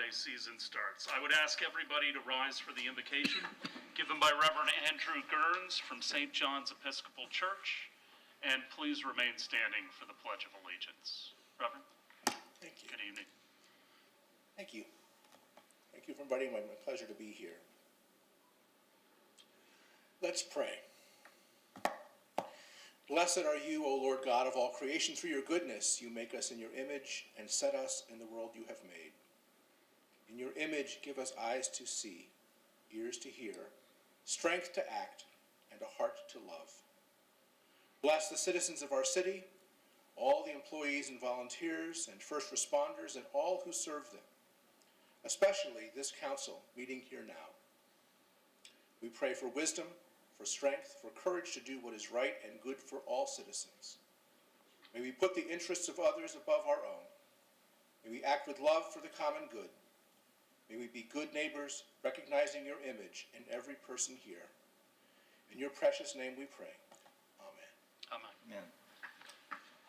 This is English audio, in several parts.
holiday season starts. I would ask everybody to rise for the invocation given by Reverend Andrew Gerns from St. John's Episcopal Church, and please remain standing for the Pledge of Allegiance. Reverend? Thank you. Good evening. Thank you. Thank you for inviting me. My pleasure to be here. Let's pray. Blessed are you, O Lord God of all creation. Through your goodness, you make us in your image and set us in the world you have made. In your image, give us eyes to see, ears to hear, strength to act, and a heart to love. Bless the citizens of our city, all the employees and volunteers and first responders, and all who serve them, especially this council meeting here now. We pray for wisdom, for strength, for courage to do what is right and good for all citizens. May we put the interests of others above our own. May we act with love for the common good. May we be good neighbors, recognizing your image in every person here. In your precious name we pray. Amen. Amen. Amen.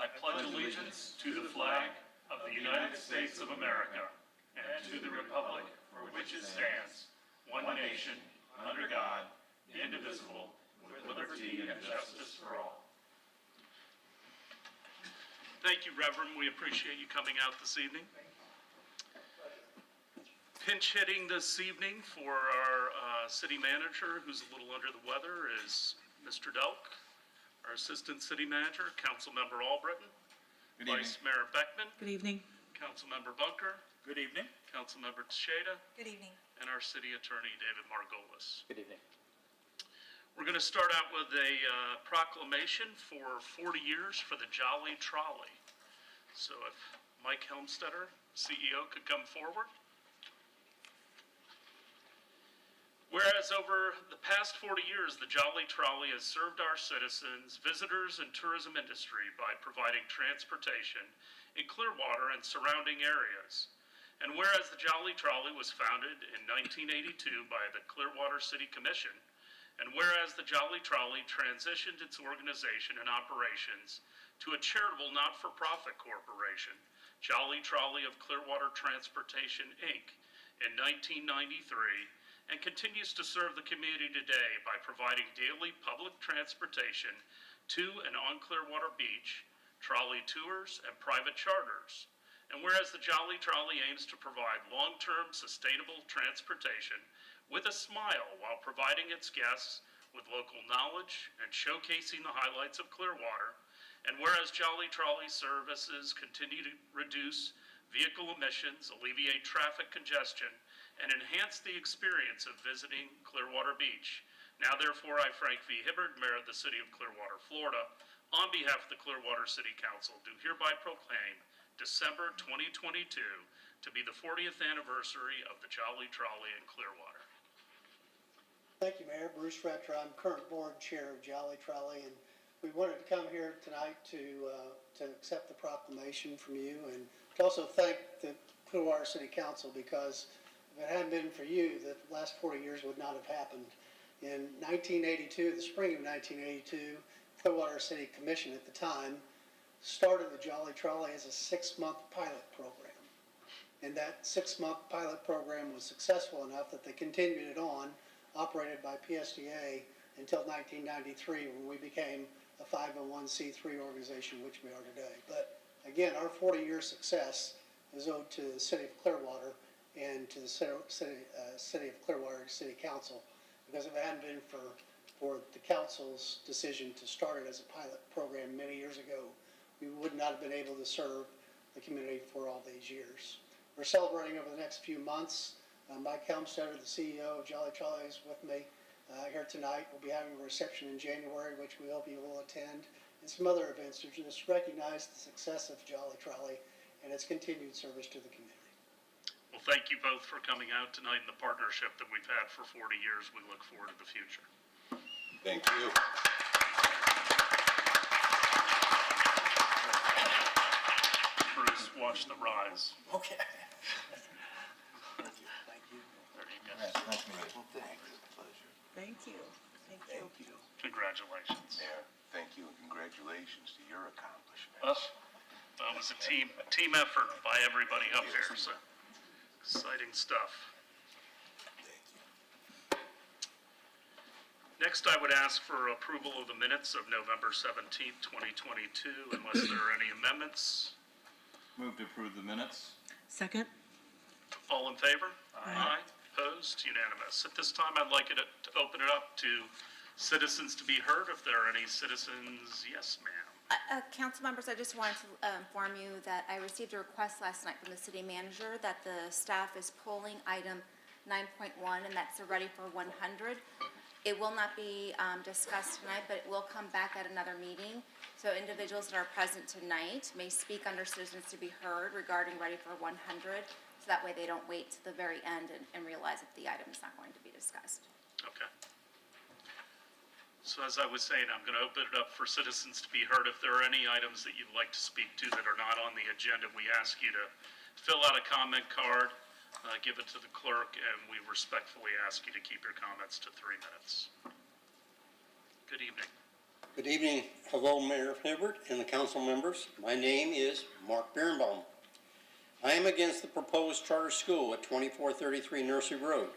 I pledge allegiance to the flag of the United States of America and to the republic for which it stands, one nation, under God, indivisible, with liberty and justice for all. Thank you, Reverend. We appreciate you coming out this evening. Pinch hitting this evening for our city manager, who's a little under the weather, is Mr. Delk. Our assistant city manager, Councilmember Albritton. Good evening. Vice Mayor Beckman. Good evening. Councilmember Bunker. Good evening. Councilmember Teixeira. Good evening. And our city attorney, David Margolis. Good evening. We're going to start out with a proclamation for 40 years for the Jolly Trolley. So if Mike Helmstetter, CEO, could come forward. Whereas over the past 40 years, the Jolly Trolley has served our citizens, visitors, and tourism industry by providing transportation in Clearwater and surrounding areas. And whereas the Jolly Trolley was founded in 1982 by the Clearwater City Commission, and whereas the Jolly Trolley transitioned its organization and operations to a charitable not-for-profit corporation, Jolly Trolley of Clearwater Transportation, Inc., in 1993, and continues to serve the community today by providing daily public transportation to and on Clearwater Beach, trolley tours, and private charters. And whereas the Jolly Trolley aims to provide long-term sustainable transportation with a smile while providing its guests with local knowledge and showcasing the highlights of Clearwater, and whereas Jolly Trolley services continue to reduce vehicle emissions, alleviate traffic congestion, and enhance the experience of visiting Clearwater Beach. Now therefore, I, Frank V. Hibbard, Mayor of the City of Clearwater, Florida, on behalf of the Clearwater City Council, do hereby proclaim December 2022 to be the 40th anniversary of the Jolly Trolley in Clearwater. Thank you, Mayor. Bruce Rector. I'm current board chair of Jolly Trolley, and we wanted to come here tonight to accept the proclamation from you, and to also thank the Clearwater City Council, because if it hadn't been for you, the last 40 years would not have happened. In 1982, the spring of 1982, Clearwater City Commission at the time started the Jolly Trolley as a 6-month pilot program. And that 6-month pilot program was successful enough that they continued it on, operated by PSDA, until 1993, when we became a 501c3 organization, which we are today. But again, our 40-year success is owed to the City of Clearwater and to the City of Clearwater City Council, because if it hadn't been for the council's decision to start it as a pilot program many years ago, we would not have been able to serve the community for all these years. We're celebrating over the next few months. Mike Helmstetter, the CEO of Jolly Trolley, is with me here tonight. We'll be having a reception in January, which we hope you will attend, and some other events to just recognize the success of Jolly Trolley and its continued service to the community. Well, thank you both for coming out tonight and the partnership that we've had for 40 years. We look forward to the future. Thank you. Bruce, watch the rise. Okay. Thank you. Thank you. There you go. Yes, nice to meet you. Well, thanks. It's a pleasure. Thank you. Thank you. Thank you. Congratulations. Mayor, thank you and congratulations to your accomplishments. Well, that was a team effort by everybody up here. So, Exciting stuff. Next, I would ask for approval of the minutes of November 17th, 2022, unless there are any amendments. Move to approve the minutes. Second? All in favor? Aye. Opposed? Unanimous. At this time, I'd like it to open it up to citizens to be heard. If there are any citizens, yes, ma'am. Council members, I just wanted to inform you that I received a request last night from the city manager that the staff is pulling item 9.1, and that's a ready for 100. It will not be discussed tonight, but it will come back at another meeting. So individuals that are present tonight may speak under citizens to be heard regarding ready for 100. So that way they don't wait to the very end and realize that the item is not going to be discussed. Okay. So as I was saying, I'm going to open it up for citizens to be heard. If there are any items that you'd like to speak to that are not on the agenda, we ask you to fill out a comment card, give it to the clerk, and we respectfully ask you to keep your comments to 3 minutes. Good evening. Good evening. Hello, Mayor Hibbert and the council members. My name is Mark Birnbaum. I am against the proposed charter school at 2433 Nursery Road.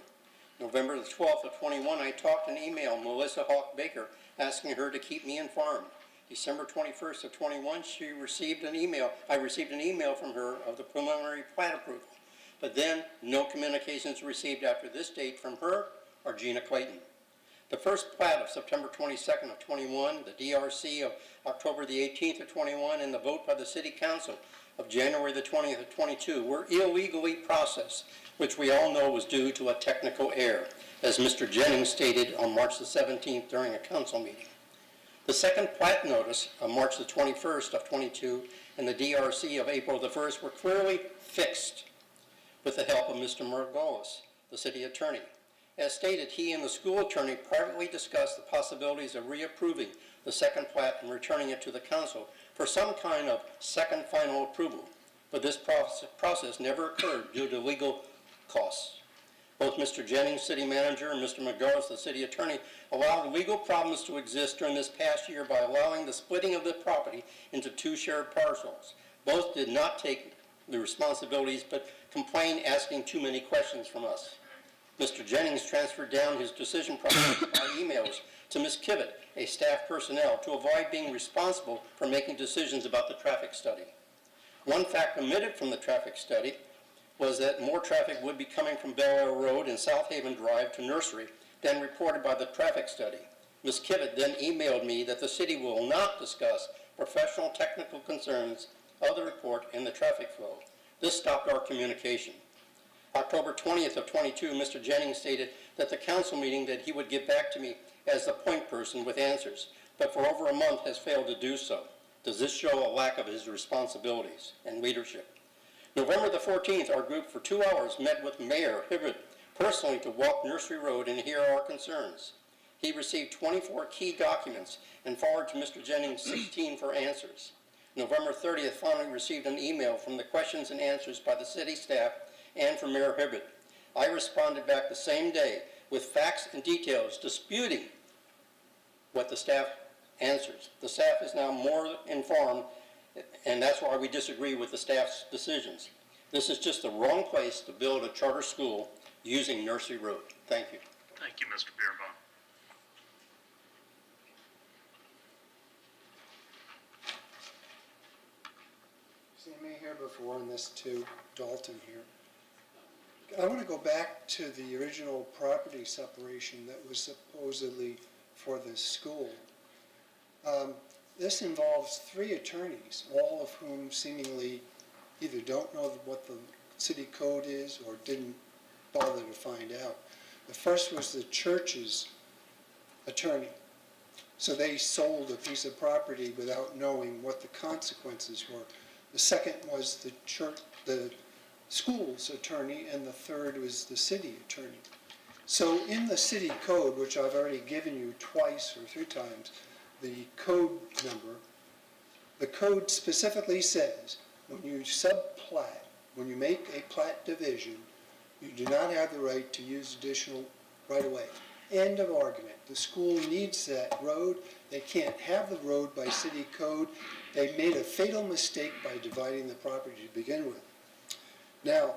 November the 12th of 21, I talked and emailed Melissa Hawk Baker asking her to keep me informed. December 21st of 21, I received an email from her of the preliminary plat approval. But then, no communications received after this date from her or Gina Clayton. The first plat of September 22nd of 21, the DRC of October the 18th of 21, and the vote by the City Council of January the 20th of 22 were illegally processed, which we all know was due to a technical error, as Mr. Jennings stated on March the 17th during a council meeting. The second plat notice of March the 21st of 22 and the DRC of April the 1st were clearly fixed with the help of Mr. Margolis, the city attorney. As stated, he and the school attorney privately discussed the possibilities of reapproving the second plat and returning it to the council for some kind of second final approval, but this process never occurred due to legal costs. Both Mr. Jennings, city manager, and Mr. Margolis, the city attorney, allowed legal problems to exist during this past year by allowing the splitting of the property into 2 shared parcels. Both did not take the responsibilities, but complained asking too many questions from us. Mr. Jennings transferred down his decision process by emails to Ms. Kivett, a staff personnel, to avoid being responsible for making decisions about the traffic study. One fact omitted from the traffic study was that more traffic would be coming from Bel Air Road and South Haven Drive to Nursery than reported by the traffic study. Ms. Kivett then emailed me that the city will not discuss professional technical concerns of the report and the traffic flow. This stopped our communication. October 20th of 22, Mr. Jennings stated that the council meeting that he would get back to me as the point person with answers, but for over a month has failed to do so. Does this show a lack of his responsibilities and leadership? November the 14th, our group for 2 hours met with Mayor Hibbert personally to walk Nursery Road and hear our concerns. He received 24 key documents and forwarded to Mr. Jennings 16 for answers. November 30th finally received an email from the questions and answers by the city staff and from Mayor Hibbert. I responded back the same day with facts and details disputing what the staff answers. The staff is now more informed, and that's why we disagree with the staff's decisions. This is just the wrong place to build a charter school using Nursery Road. Thank you. Thank you, Mr. Birnbaum. Seen me here before, and this too, Dalton here. I want to go back to the original property separation that was supposedly for the school. This involves 3 attorneys, all of whom seemingly either don't know what the city code is or didn't bother to find out. The first was the church's attorney. So they sold a piece of property without knowing what the consequences were. The second was the school's attorney, and the third was the city attorney. So in the city code, which I've already given you twice or 3 times, the code number, the code specifically says when you subplat, when you make a plat division, you do not have the right to use additional right-of-way. End of argument. The school needs that road. They can't have the road by city code. They made a fatal mistake by dividing the property to begin with. Now,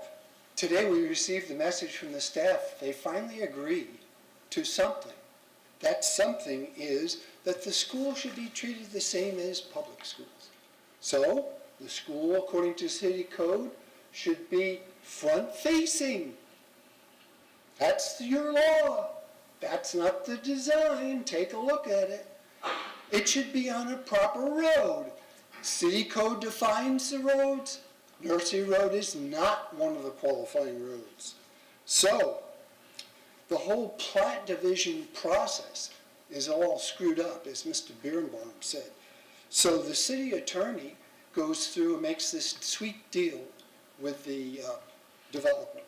Today we received the message from the staff. They finally agreed to something. That something is that the school should be treated the same as public schools. So the school, according to city code, should be front-facing. That's your law. That's not the design. Take a look at it. It should be on a proper road. City code defines the roads. Nursery Road is not one of the qualifying roads. So, the whole plat division process is all screwed up, as Mr. Birnbaum said. So the city attorney goes through and makes this sweet deal with the developer.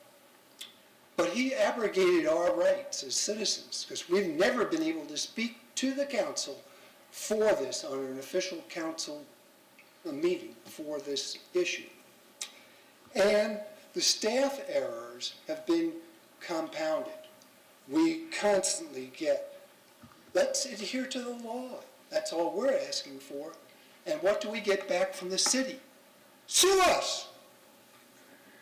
But he abrogated our rights as citizens, because we've never been able to speak to the council for this on an official council meeting for this issue. And the staff errors have been compounded. We constantly get, let's adhere to the law. That's all we're asking for. And what do we get back from the city? Sue us!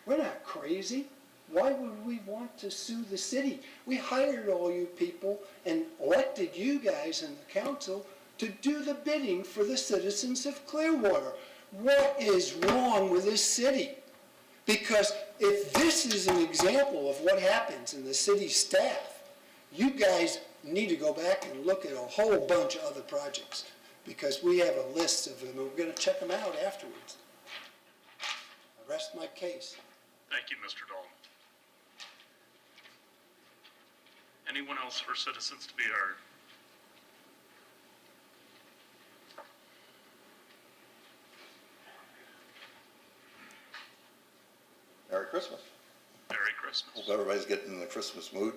We're not crazy. Why would we want to sue the city? We hired all you people and elected you guys in the council to do the bidding for the citizens of Clearwater. What is wrong with this city? Because if this is an example of what happens in the city staff, you guys need to go back and look at a whole bunch of other projects, because we have a list of them and we're going to check them out afterwards. I rest my case. Thank you, Mr. Dahl. Anyone else for citizens to be heard? Merry Christmas. Merry Christmas. Hope everybody's getting in the Christmas mood.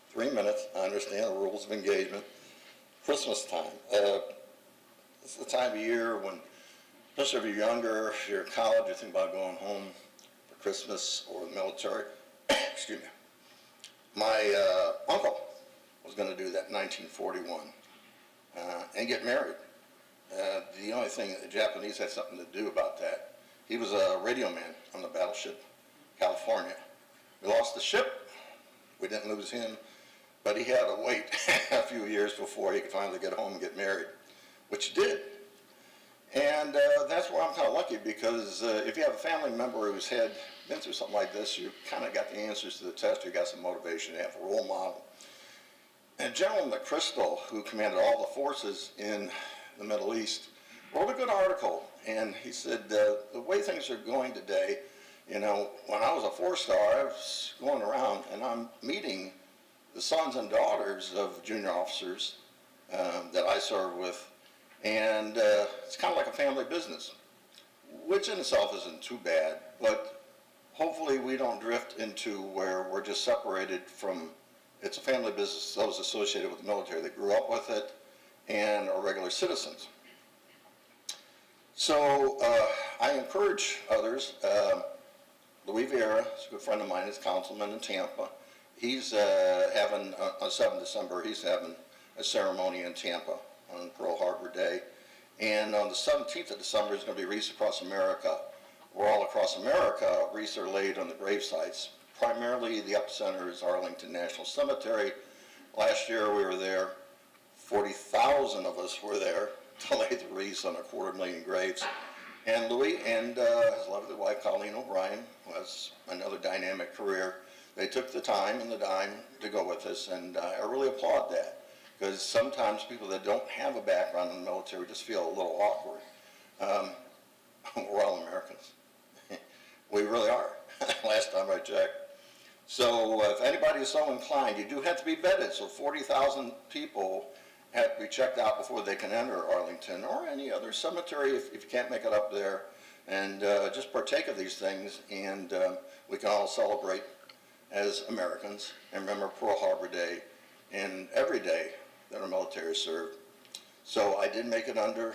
3 minutes, I understand the rules of engagement. Christmas time. This is the time of year when, especially if you're younger, if you're in college, you think about going home for Christmas or the military. Excuse me. My uncle was going to do that in 1941 and get married. The only thing that the Japanese had something to do about that, he was a radio man on the battleship California. We lost the ship. We didn't lose him, but he had to wait a few years before he could finally get home and get married, which he did. And that's where I'm kind of lucky, because if you have a family member who's been through something like this, you kind of got the answers to the test, you got some motivation, you have a role model. And General McChrystal, who commanded all the forces in the Middle East, wrote a good article, and he said, the way things are going today, you know, when I was a 4-star, I was going around and I'm meeting the sons and daughters of junior officers that I serve with, and it's kind of like a family business, which in itself isn't too bad, but hopefully we don't drift into where we're just separated from, it's a family business, those associated with the military that grew up with it and are regular citizens. So I encourage others. Louis Vieira is a good friend of mine, he's a councilman in Tampa. He's having, on 7th December, he's having a ceremony in Tampa on Pearl Harbor Day. And on the 17th of December, there's going to be wreaths across America, where all across America, wreaths are laid on the grave sites. Primarily, the epicenter is Arlington National Cemetery. Last year, we were there. 40,000 of us were there to lay the wreaths on 250,000 graves. And Louis and his lovely wife, Colleen O'Brien, who has another dynamic career, they took the time and the dime to go with us, and I really applaud that, because sometimes people that don't have a background in the military just feel a little awkward. We're all Americans. We really are, last time I checked. So if anybody is so inclined, you do have to be vetted, so 40,000 people have to be checked out before they can enter Arlington or any other cemetery if you can't make it up there, and just partake of these things, and we can all celebrate as Americans and remember Pearl Harbor Day and every day that our military served. So I did make it under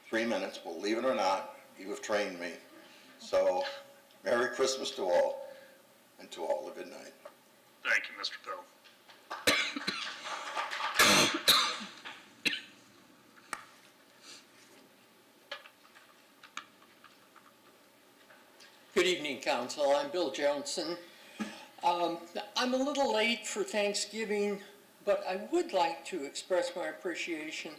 3 minutes, believe it or not. You have trained me. So Merry Christmas to all, and to all a good night. Thank you, Mr. Bell. Good evening, Council. I'm Bill Johnson. I'm a little late for Thanksgiving, but I would like to express my appreciation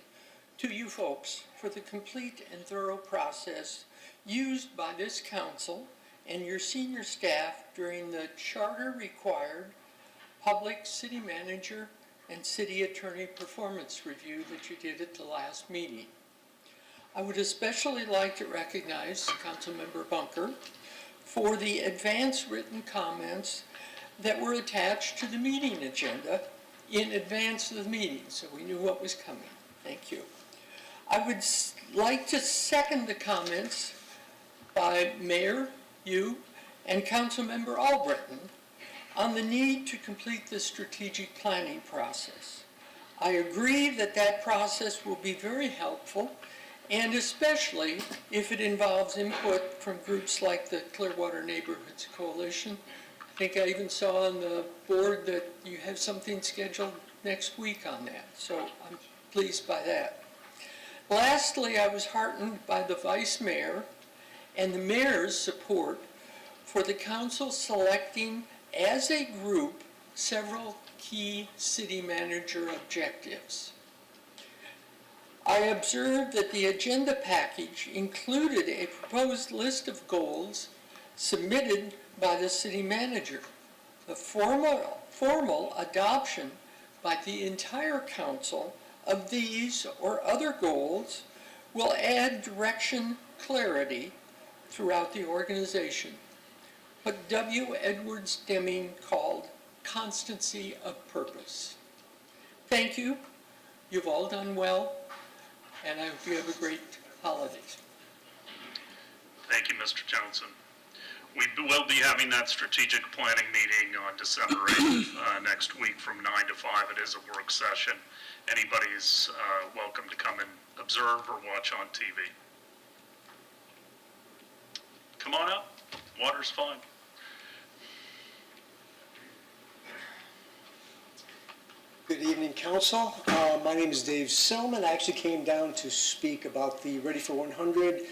to you folks for the complete and thorough process used by this council and your senior staff during the charter-required public city manager and city attorney performance review that you did at the last meeting. I would especially like to recognize Councilmember Bunker for the advance written comments that were attached to the meeting agenda in advance of the meeting, so we knew what was coming. Thank you. I would like to second the comments by Mayor, you, and Councilmember Albritton on the need to complete the strategic planning process. I agree that that process will be very helpful, and especially if it involves input from groups like the Clearwater Neighborhoods Coalition. I think I even saw on the board that you have something scheduled next week on that, so I'm pleased by that. Lastly, I was heartened by the Vice Mayor and the Mayor's support for the council selecting as a group several key city manager objectives. I observed that the agenda package included a proposed list of goals submitted by the city manager. The formal adoption by the entire council of these or other goals will add direction, clarity throughout the organization. What W. Edwards Deming called constancy of purpose. Thank you. You've all done well, and I hope you have a great holidays. Thank you, Mr. Johnson. We will be having that strategic planning meeting on December 8th next week from 9 to 5. It is a work session. Anybody's welcome to come and observe or watch on TV. Come on up. Water's fine. Good evening, Council. My name is Dave Silman. I actually came down to speak about the Ready for 100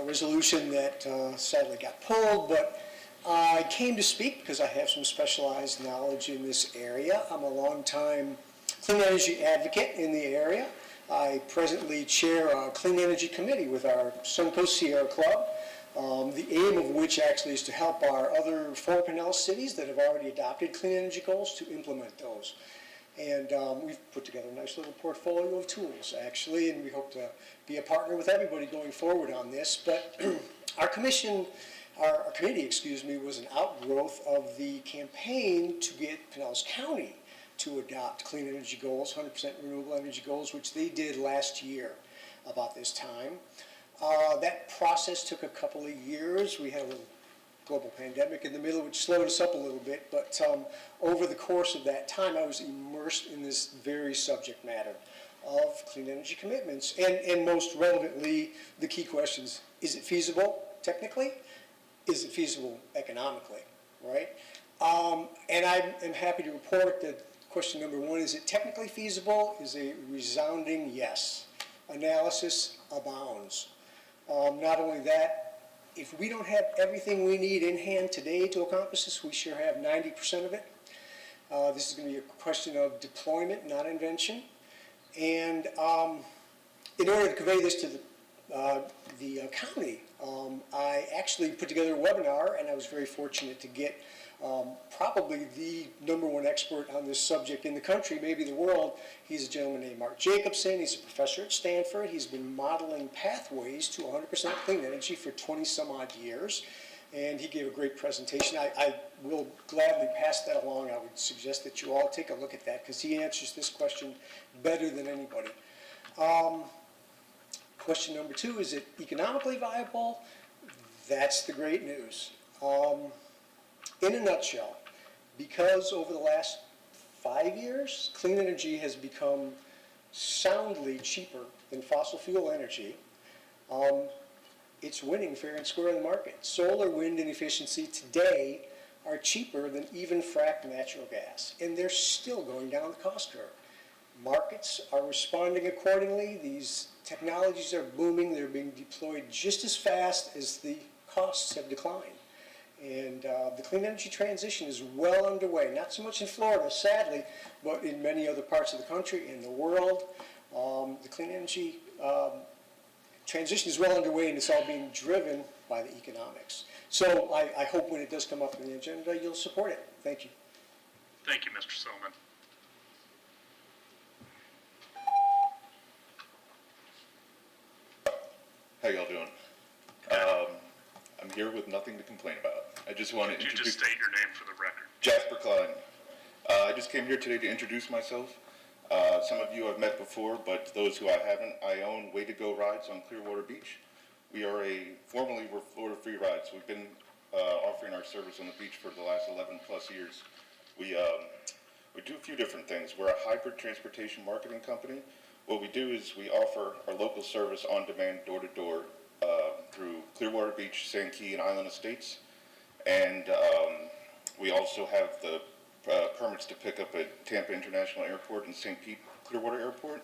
resolution that sadly got pulled, but I came to speak because I have some specialized knowledge in this area. I'm a longtime clean energy advocate in the area. I presently chair a clean energy committee with our Suncoast Sierra Club, the aim of which actually is to help our other 4 Pinellas cities that have already adopted clean energy goals to implement those. And we've put together a nice little portfolio of tools, actually, and we hope to be a partner with everybody going forward on this. But our committee, was an outgrowth of the campaign to get Pinellas County to adopt clean energy goals, 100% renewable energy goals, which they did last year about this time. That process took a couple of years. We had a little global pandemic in the middle, which slowed us up a little bit, but over the course of that time, I was immersed in this very subject matter of clean energy commitments, and most relevantly, the key questions: is it feasible technically? Is it feasible economically, right? And I am happy to report that question number 1, is it technically feasible, is a resounding yes. Analysis abounds. Not only that, if we don't have everything we need in hand today to accomplish this, we sure have 90% of it. This is going to be a question of deployment, not invention. And in order to convey this to the county, I actually put together a webinar, and I was very fortunate to get probably the #1 expert on this subject in the country, maybe the world. He's a gentleman named Mark Jacobson. He's a professor at Stanford. He's been modeling pathways to 100% clean energy for 20 some odd years. And he gave a great presentation. I will gladly pass that along. I would suggest that you all take a look at that because he answers this question better than anybody. Question number 2, is it economically viable? That's the great news. In a nutshell, because over the last 5 years, clean energy has become soundly cheaper than fossil fuel energy, it's winning fair and square in the market. Solar, wind, and efficiency today are cheaper than even fracked natural gas, and they're still going down the cost curve. Markets are responding accordingly. These technologies are booming. They're being deployed just as fast as the costs have declined. And the clean energy transition is well underway, not so much in Florida, sadly, but in many other parts of the country and the world. The clean energy transition is well underway, and it's all being driven by the economics. So I hope when it does come up on the agenda, you'll support it. Thank you. Thank you, Mr. Silman. How y'all doing? I'm here with nothing to complain about. I just want to Could you introduce just state your name for the record? Jasper Klein. I just came here today to introduce myself. Some of you I've met before, but those who I haven't, I own Way to Go Rides on Clearwater Beach. Formerly we're Florida Free Rides. We've been offering our service on the beach for the last 11 plus years. We do a few different things. We're a hybrid transportation marketing company. What we do is we offer our local service on demand, door to door, through Clearwater Beach, Sand Key, and Island Estates. And we also have the permits to pick up at Tampa International Airport and St. Pete Clearwater Airport.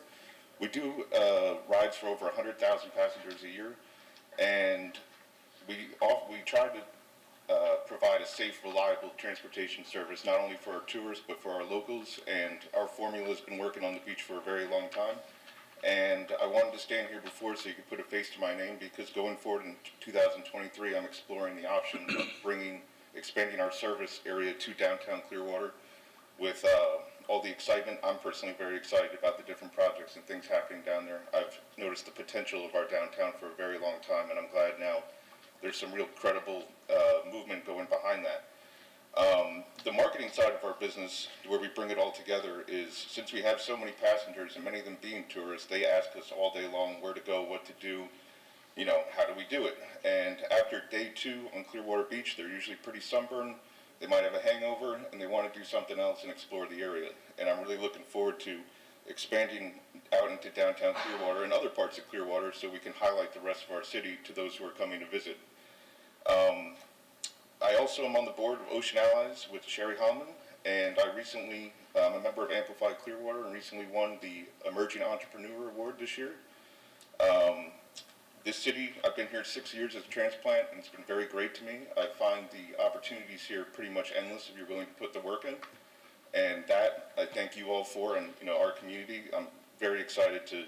We do rides for over 100,000 passengers a year, and we try to provide a safe, reliable transportation service, not only for our tourists, but for our locals. And our formula has been working on the beach for a very long time. And I wanted to stand here before so you could put a face to my name, because going forward in 2023, I'm exploring the option of expanding our service area to downtown Clearwater. With all the excitement, I'm personally very excited about the different projects and things happening down there. I've noticed the potential of our downtown for a very long time, and I'm glad now there's some real credible movement going behind that. The marketing side of our business, where we bring it all together, is since we have so many passengers and many of them being tourists, they ask us all day long where to go, what to do, how do we do it? And after day 2 on Clearwater Beach, they're usually pretty sunburned, they might have a hangover, and they want to do something else and explore the area. And I'm really looking forward to expanding out into downtown Clearwater and other parts of Clearwater so we can highlight the rest of our city to those who are coming to visit. I also am on the board of Ocean Allies with Sherry Holman, and I'm a member of Amplify Clearwater and recently won the Emerging Entrepreneur Award this year. This city, I've been here 6 years as a transplant, and it's been very great to me. I find the opportunities here pretty much endless if you're willing to put the work in, and that I thank you all for, and our community. I'm very excited to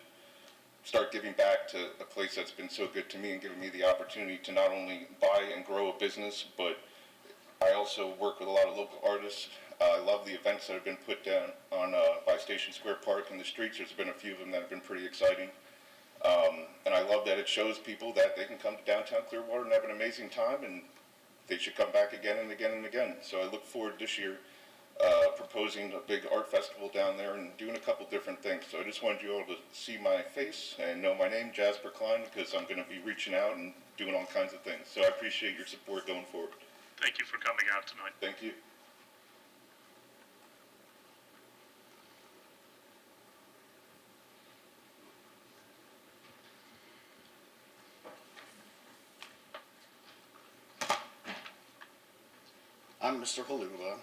start giving back to a place that's been so good to me and giving me the opportunity to not only buy and grow a business, but I also work with a lot of local artists. I love the events that have been put down on by Station Square Park in the streets. There's been a few of them that have been pretty exciting. And I love that it shows people that they can come to downtown Clearwater and have an amazing time, and they should come back again and again and again. So I look forward this year proposing a big art festival down there and doing a couple different things. So I just wanted you all to see my face and know my name, Jasper Klein, because I'm going to be reaching out and doing all kinds of things. So I appreciate your support going forward. Thank you for coming out tonight. Thank you. I'm Mr. Halula,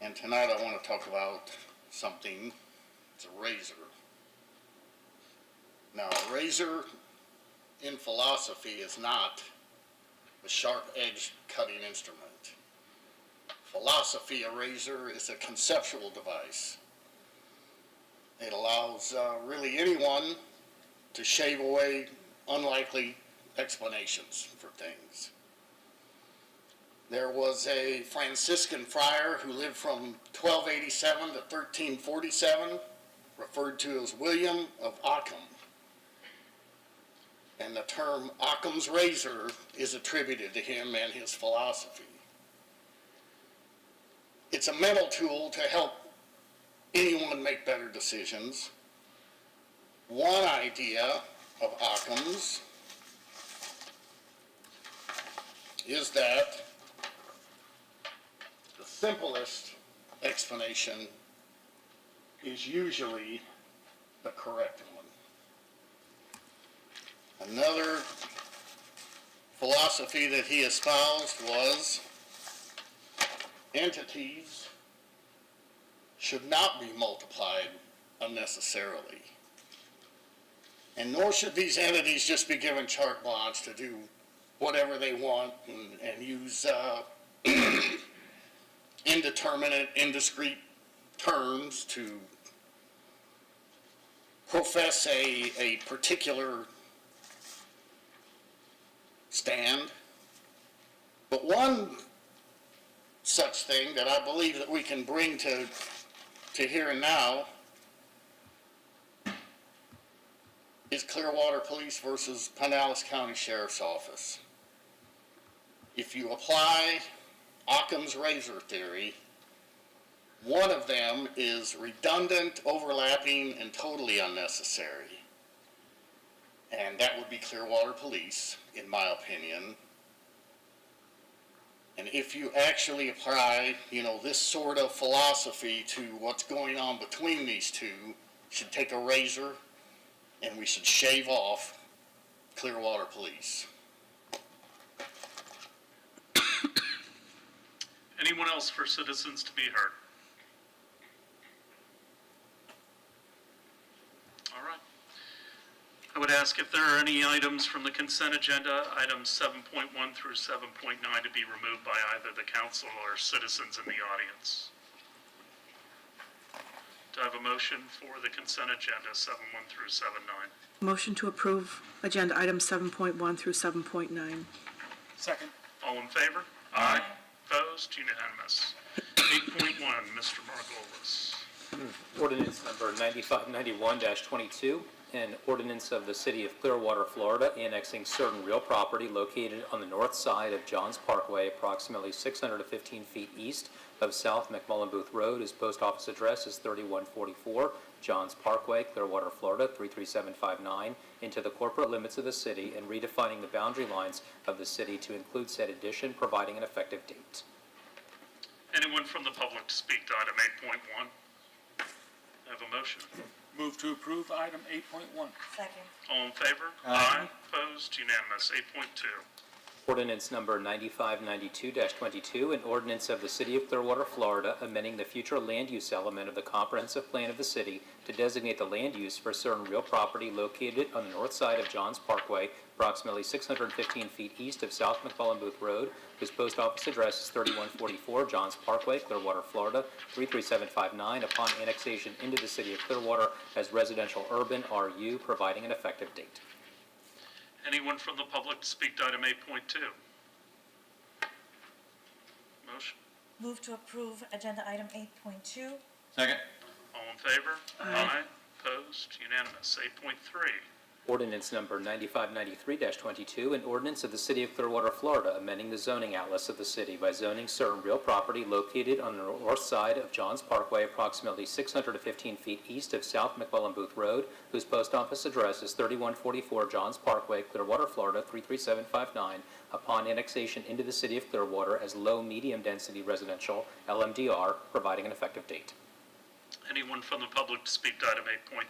and tonight I want to talk about something. It's a razor. Now, a razor in philosophy is not a sharp-edged cutting instrument. Philosophy, a razor, is a conceptual device. It allows really anyone to shave away unlikely explanations for things. There was a Franciscan friar who lived from 1287 to 1347, referred to as William of Ockham. And the term Occam's razor is attributed to him and his philosophy. It's a mental tool to help anyone make better decisions. One idea of Occam's is that the simplest explanation is usually the correct one. Another philosophy that he espoused was entities should not be multiplied unnecessarily. And nor should these entities just be given carte blanche to do whatever they want and use indeterminate, indiscreet terms to profess a particular stand. But one such thing that I believe that we can bring to here and now is Clearwater Police versus Pinellas County Sheriff's Office. If you apply Occam's razor theory, one of them is redundant, overlapping, and totally unnecessary. And that would be Clearwater Police, in my opinion. And if you actually apply, this sort of philosophy to what's going on between these two, you should take a razor and we should shave off Clearwater Police. Anyone else for citizens to be heard? All right. I would ask if there are any items from the consent agenda, items 7.1 through 7.9, to be removed by either the council or citizens in the audience. Do I have a motion for the consent agenda, 7.1 through 7.9? Motion to approve agenda items 7.1 through 7.9. Second. All in favor? Aye. Opposed? Unanimous. 8.1, Mr. Margolis. Ordinance number 9591-22, an ordinance of the City of Clearwater, Florida, annexing certain real property located on the north side of Johns Parkway, approximately 615 feet east of South McMullen Booth Road. His post office address is 3144 Johns Parkway, Clearwater, Florida, 33759, into the corporate limits of the city and redefining the boundary lines of the city to include said addition, providing an effective date. Anyone from the public to speak to item 8.1? I have a motion. Move to approve item 8.1. Second. All in favor? Aye. Opposed? Unanimous. 8.2. Ordinance number 9592-22, an ordinance of the City of Clearwater, Florida, amending the future land use element of the comprehensive plan of the city to designate the land use for certain real property located on the north side of Johns Parkway, approximately 615 feet east of South McMullen Booth Road, whose post office address is 3144 Johns Parkway, Clearwater, Florida, 33759, upon annexation into the City of Clearwater as residential urban RU, providing an effective date. Anyone from the public to speak to item 8.2? Motion. Move to approve agenda item 8.2. Second. All in favor? Aye. Opposed? Unanimous. 8.3. Ordinance number 9593-22, an ordinance of the City of Clearwater, Florida, amending the zoning atlas of the city by zoning certain real property located on the north side of Johns Parkway, approximately 615 feet east of South McMullen Booth Road, whose post office address is 3144 Johns Parkway, Clearwater, Florida, 33759, upon annexation into the City of Clearwater as low-medium density residential, LMDR, providing an effective date. Anyone from the public to speak to item 8.3?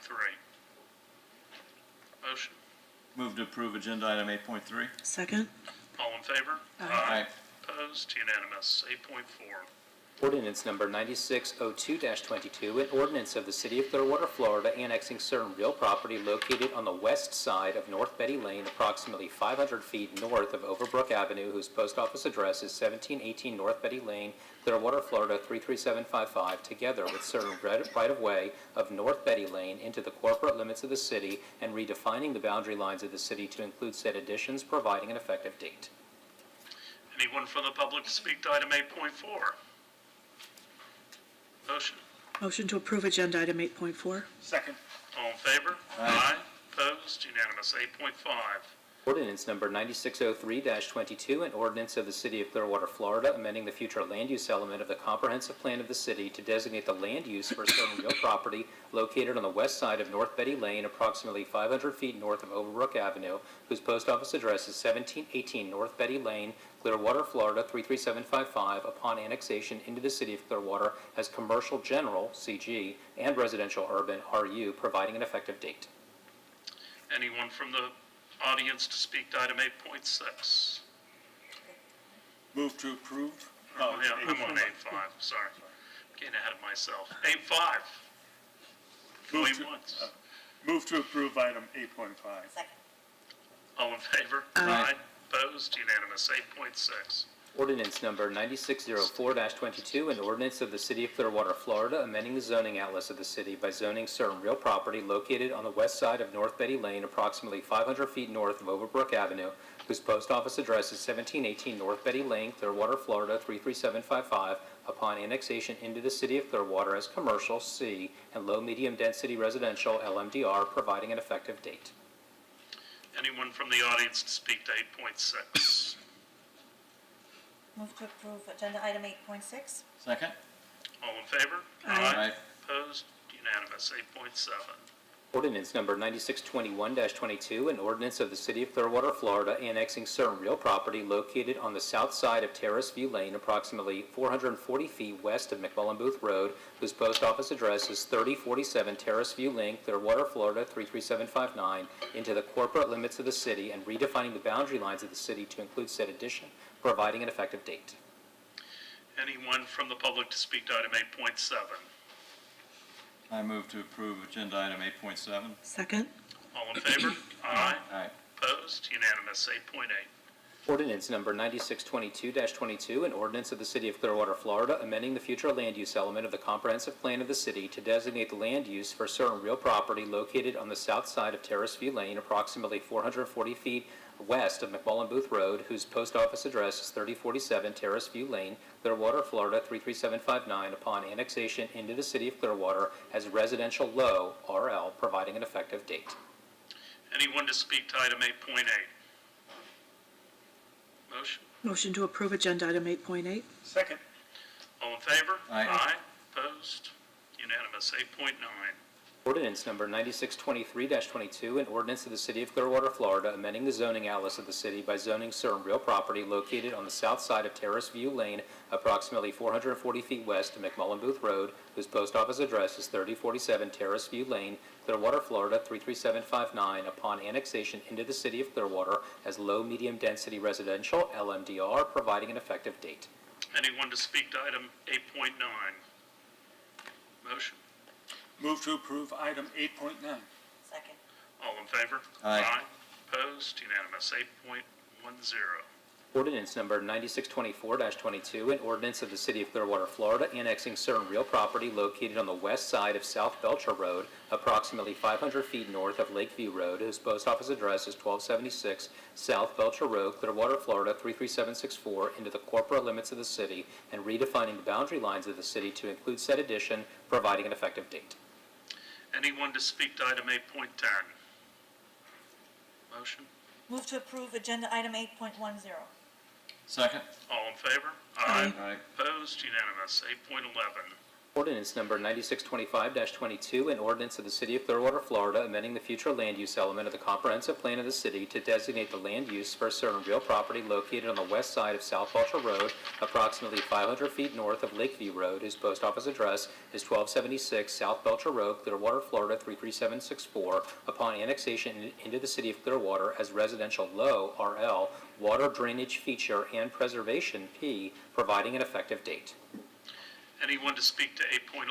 Motion. Move to approve agenda item 8.3. Second. All in favor? Aye. Opposed? Unanimous. 8.4. Ordinance number 9602-22, an ordinance of the City of Clearwater, Florida, annexing certain real property located on the west side of North Betty Lane, approximately 500 feet north of Overbrook Avenue, whose post office address is 1718 North Betty Lane, Clearwater, Florida, 33755, together with certain right-of-way of North Betty Lane into the corporate limits of the city and redefining the boundary lines of the city to include said additions, providing an effective date. Anyone from the public to speak to item 8.4? Motion. Motion to approve agenda item 8.4. Second. All in favor? Aye. Opposed? Unanimous. 8.5. Ordinance number 9603-22, an ordinance of the City of Clearwater, Florida, amending the future land use element of the comprehensive plan of the city to designate the land use for certain real property located on the west side of North Betty Lane, approximately 500 feet north of Overbrook Avenue, whose post office address is 1718 North Betty Lane, Clearwater, Florida, 33755, upon annexation into the City of Clearwater as commercial general, CG, and residential urban, RU, providing an effective date. Anyone from the audience to speak to item 8.6? Move to approve. Oh, yeah, I'm on 8.5, sorry. Getting ahead of myself. 8.5. Going once. Move to approve item 8.5. Second. All in favor? Aye. Opposed? Unanimous. 8.6. Ordinance number 9604-22, an ordinance of the City of Clearwater, Florida, amending the zoning atlas of the city by zoning certain real property located on the west side of North Betty Lane, approximately 500 feet north of Overbrook Avenue, whose post office address is 1718 North Betty Lane, Clearwater, Florida 33755, upon annexation into the City of Clearwater as commercial C and low-medium density residential LMDR, providing an effective date. Anyone from the audience to speak to 8.6? Move to approve agenda item 8.6. Second? All in favor? Aye. Opposed? Unanimous. 8.7. Ordinance number 9621-22, an ordinance of the City of Clearwater, Florida, annexing certain real property located on the south side of Terrace View Lane, approximately 440 feet west of McMullen Booth Road, whose post office address is 3047 Terrace View Lane, Clearwater, Florida 33759, into the corporate limits of the city and redefining the boundary lines of the city to include said addition, providing an effective date. Anyone from the public to speak to item 8.7? I move to approve agenda item 8.7. Second. All in favor? Aye. Aye. Opposed? Unanimous. 8.8. Ordinance number 9622-22, an ordinance of the City of Clearwater, Florida, amending the future land use element of the comprehensive plan of the city to designate the land use for certain real property located on the south side of Terrace View Lane, approximately 440 feet west of McMullen Booth Road, whose post office address is 3047 Terrace View Lane, Clearwater, Florida 33759, upon annexation into the City of Clearwater as residential low RL, providing an effective date. Anyone to speak to item 8.8? Motion? Motion to approve agenda item 8.8. Second. All in favor? Aye. Opposed? Unanimous. 8.9. Ordinance number 9623-22, an ordinance of the City of Clearwater, Florida, amending the zoning atlas of the city by zoning certain real property located on the south side of Terrace View Lane, approximately 440 feet west of McMullen Booth Road, whose post office address is 3047 Terrace View Lane, Clearwater, Florida 33759, upon annexation into the City of Clearwater as low-medium density residential LMDR, providing an effective date. Anyone to speak to item 8.9? Motion? Move to approve item 8.9. Second. All in favor? Aye. Opposed? Unanimous. 8.10. Ordinance number 9624-22, an ordinance of the City of Clearwater, Florida, annexing certain real property located on the west side of South Belcher Road, approximately 500 feet north of Lakeview Road, whose post office address is 1276 South Belcher Road, Clearwater, Florida 33764, into the corporate limits of the city, and redefining the boundary lines of the city to include said addition, providing an effective date. Anyone to speak to item 8.10? Motion? Move to approve agenda item 8.10. Second? All in favor? Aye. Aye. Opposed? Unanimous. 8.11. Ordinance number 9625-22, an ordinance of the City of Clearwater, Florida, amending the future land use element of the comprehensive plan of the city to designate the land use for certain real property located on the west side of South Belcher Road, approximately 500 feet north of Lakeview Road, whose post office address is 1276 South Belcher Road, Clearwater, Florida 33764, upon annexation into the City of Clearwater as residential low RL, water drainage feature and preservation P, providing an effective date. Anyone to speak to 8.11?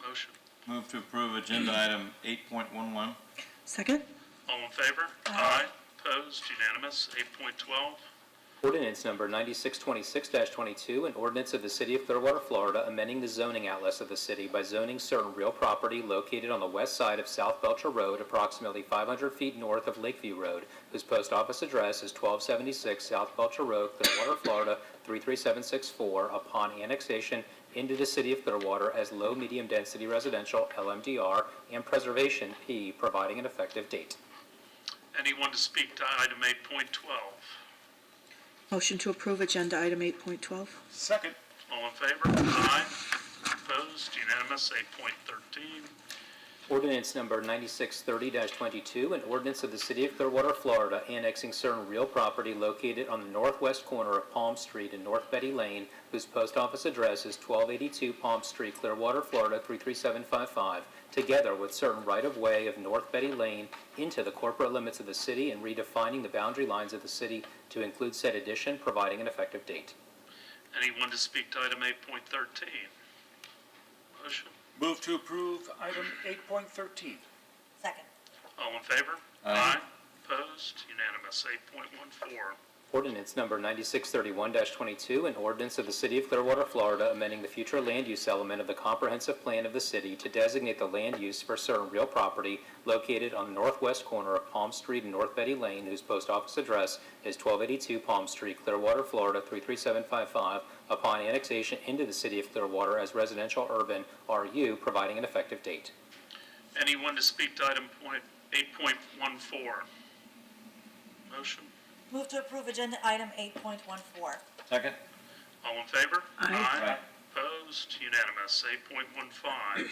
Motion? Move to approve agenda item 8.11. Second. All in favor? Aye. Opposed? Unanimous. 8.12. Ordinance number 9626-22, an ordinance of the City of Clearwater, Florida, amending the zoning atlas of the city by zoning certain real property located on the west side of South Belcher Road, approximately 500 feet north of Lakeview Road, whose post office address is 1276 South Belcher Road, Clearwater, Florida 33764, upon annexation into the City of Clearwater as low-medium density residential LMDR and preservation P, providing an effective date. Anyone to speak to item 8.12? Motion to approve agenda item 8.12. Second. All in favor? Aye. Opposed? Unanimous. 8.13. Ordinance number 9630-22, an ordinance of the City of Clearwater, Florida, annexing certain real property located on the northwest corner of Palm Street and North Betty Lane, whose post office address is 1282 Palm Street, Clearwater, Florida 33755, together with certain right-of-way of North Betty Lane into the corporate limits of the city and redefining the boundary lines of the city to include said addition, providing an effective date. Anyone to speak to item 8.13? Motion? Move to approve item 8.13. Second. All in favor? Aye. Opposed? Unanimous. 8.14. Ordinance number 9631-22, an ordinance of the City of Clearwater, Florida, amending the future land use element of the comprehensive plan of the city to designate the land use for certain real property located on the northwest corner of Palm Street and North Betty Lane, whose post office address is 1282 Palm Street, Clearwater, Florida 33755, upon annexation into the City of Clearwater as residential urban RU, providing an effective date. Anyone to speak to item 8.14? Motion? Move to approve agenda item 8.14. Second? All in favor? Aye. Opposed? Unanimous. 8.15.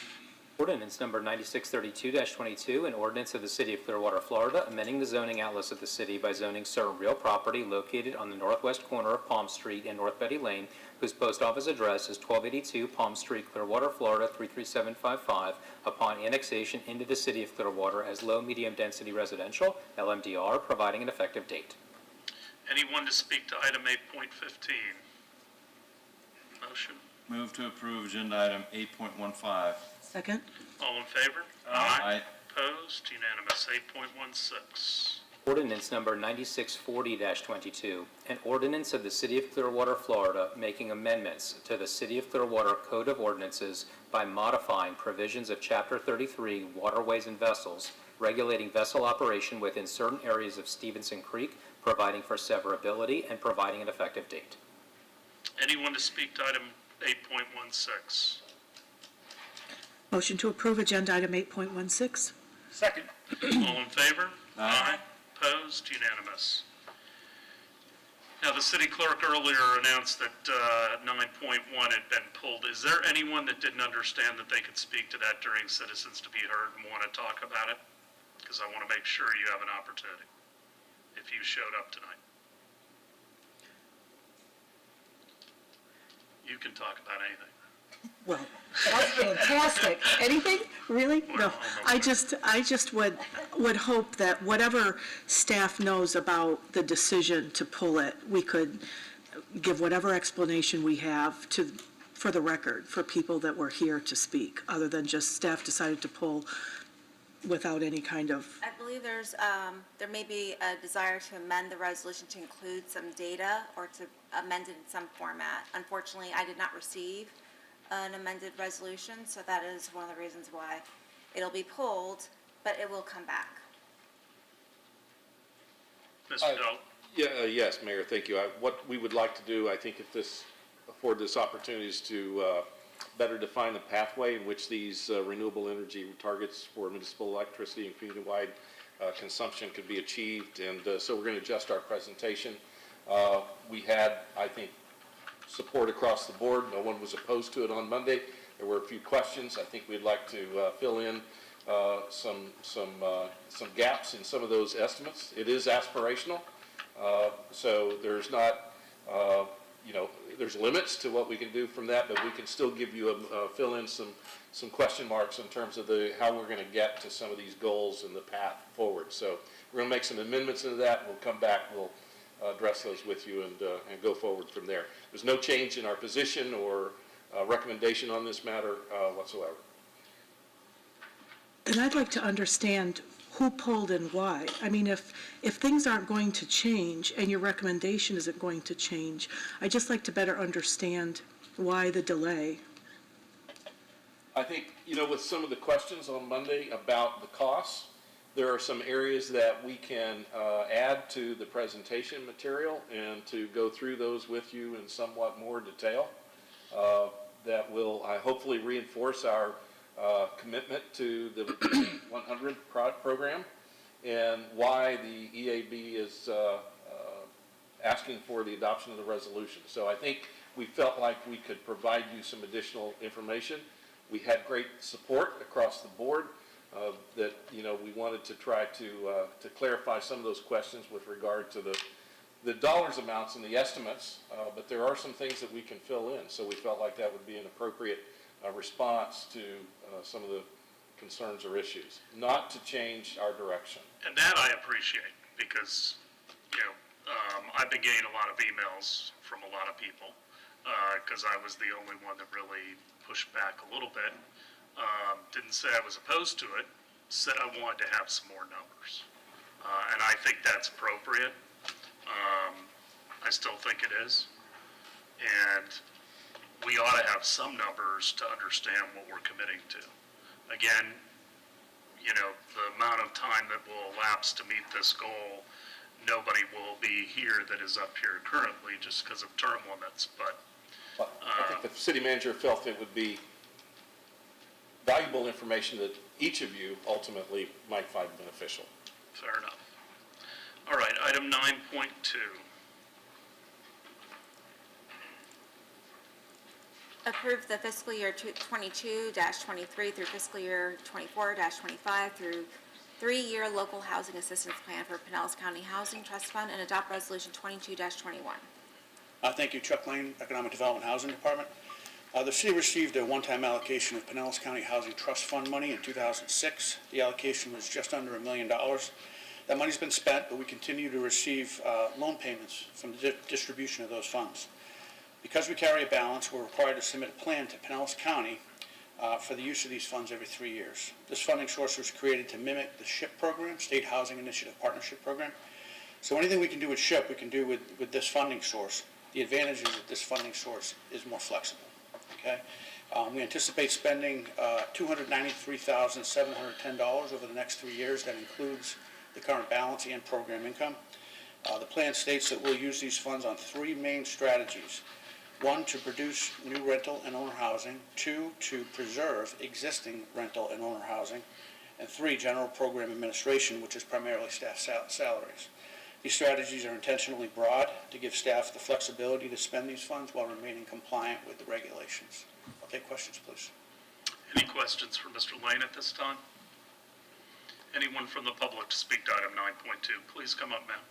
Ordinance number 9632-22, an ordinance of the City of Clearwater, Florida, amending the zoning atlas of the city by zoning certain real property located on the northwest corner of Palm Street and North Betty Lane, whose post office address is 1282 Palm Street, Clearwater, Florida 33755, upon annexation into the City of Clearwater as low-medium density residential, LMDR, providing an effective date. Anyone to speak to item 8.15? Motion? Move to approve agenda item 8.15. Second. All in favor? Aye. Opposed? Unanimous. 8.16. Ordinance number 9640-22, an ordinance of the City of Clearwater, Florida, making amendments to the City of Clearwater Code of Ordinances by modifying provisions of Chapter 33, Waterways and Vessels, regulating vessel operation within certain areas of Stevenson Creek, providing for severability, and providing an effective date. Anyone to speak to item 8.16? Motion to approve agenda item 8.16. Second. All in favor? Aye. Opposed? Unanimous. Now, the city clerk earlier announced that 9.1 had been pulled. Is there anyone that didn't understand that they could speak to that during citizens to be heard and want to talk about it? Because I want to make sure you have an opportunity if you showed up tonight. You can talk about anything. Well, that's fantastic. Anything? Really? No. I just would hope that whatever staff knows about the decision to pull it, we could give whatever explanation we have for the record, for people that were here to speak, other than just staff decided to pull without any kind of, I believe there may be a desire to amend the resolution to include some data or to amend it in some format. Unfortunately, I did not receive an amended resolution, so that is one of the reasons why it'll be pulled, but it will come back. Mr. Dole? Yes, Mayor, thank you. What we would like to do, I think if this afford this opportunity is to better define the pathway in which these renewable energy targets for municipal electricity and community-wide consumption could be achieved. And so we're going to adjust our presentation. We had, I think, support across the board. No one was opposed to it on Monday. There were a few questions. I think we'd like to fill in some gaps in some of those estimates. It is aspirational, so there's not, there's limits to what we can do from that, but we can still give you fill in some question marks in terms of how we're going to get to some of these goals and the path forward. So we're going to make some amendments into that. We'll come back. We'll address those with you and go forward from there. There's no change in our position or recommendation on this matter whatsoever. then I'd like to understand who pulled and why. I mean, if things aren't going to change and your recommendation isn't going to change, I'd just like to better understand why the delay. I think, with some of the questions on Monday about the costs, there are some areas that we can add to the presentation material and to go through those with you in somewhat more detail that will hopefully reinforce our commitment to the 100 program and why the EAB is asking for the adoption of the resolution. So I think we felt like we could provide you some additional information. We had great support across the board. That we wanted to try to clarify some of those questions with regard to the dollars amounts and the estimates, but there are some things that we can fill in. So we felt like that would be an appropriate response to some of the concerns or issues, not to change our direction. And that I appreciate because, I've been getting a lot of emails from a lot of people because I was the only one that really pushed back a little bit. Didn't say I was opposed to it, said I wanted to have some more numbers. And I think that's appropriate. I still think it is. And we ought to have some numbers to understand what we're committing to. Again, you know, the amount of time that will elapse to meet this goal, nobody will be here that is up here currently just because of term limits, but. I think the city manager felt it would be valuable information that each of you ultimately might find beneficial. Fair enough. All right, item 9.2. Approve the fiscal year 22-23 through fiscal year 24-25 through 3-year local housing assistance plan for Pinellas County Housing Trust Fund and adopt resolution 22-21. Thank you, Chuck Lane, Economic Development Housing Department. The city received a one-time allocation of Pinellas County Housing Trust Fund money in 2006. The allocation was just under $1 million. That money's been spent, but we continue to receive loan payments from the distribution of those funds. Because we carry a balance, we're required to submit a plan to Pinellas County for the use of these funds every 3 years. This funding source was created to mimic the SHIP program, State Housing Initiative Partnership Program. So anything we can do with SHIP, we can do with this funding source. The advantage is that this funding source is more flexible. Okay? We anticipate spending $293,710 over the next 3 years. That includes the current balance and program income. The plan states that we'll use these funds on 3 main strategies. 1, to produce new rental and owner housing. 2, to preserve existing rental and owner housing. And 3, general program administration, which is primarily staff salaries. These strategies are intentionally broad to give staff the flexibility to spend these funds while remaining compliant with the regulations. I'll take questions, please. Any questions for Mr. Lane at this time? Anyone from the public to speak to item 9.2, please come up, ma'am.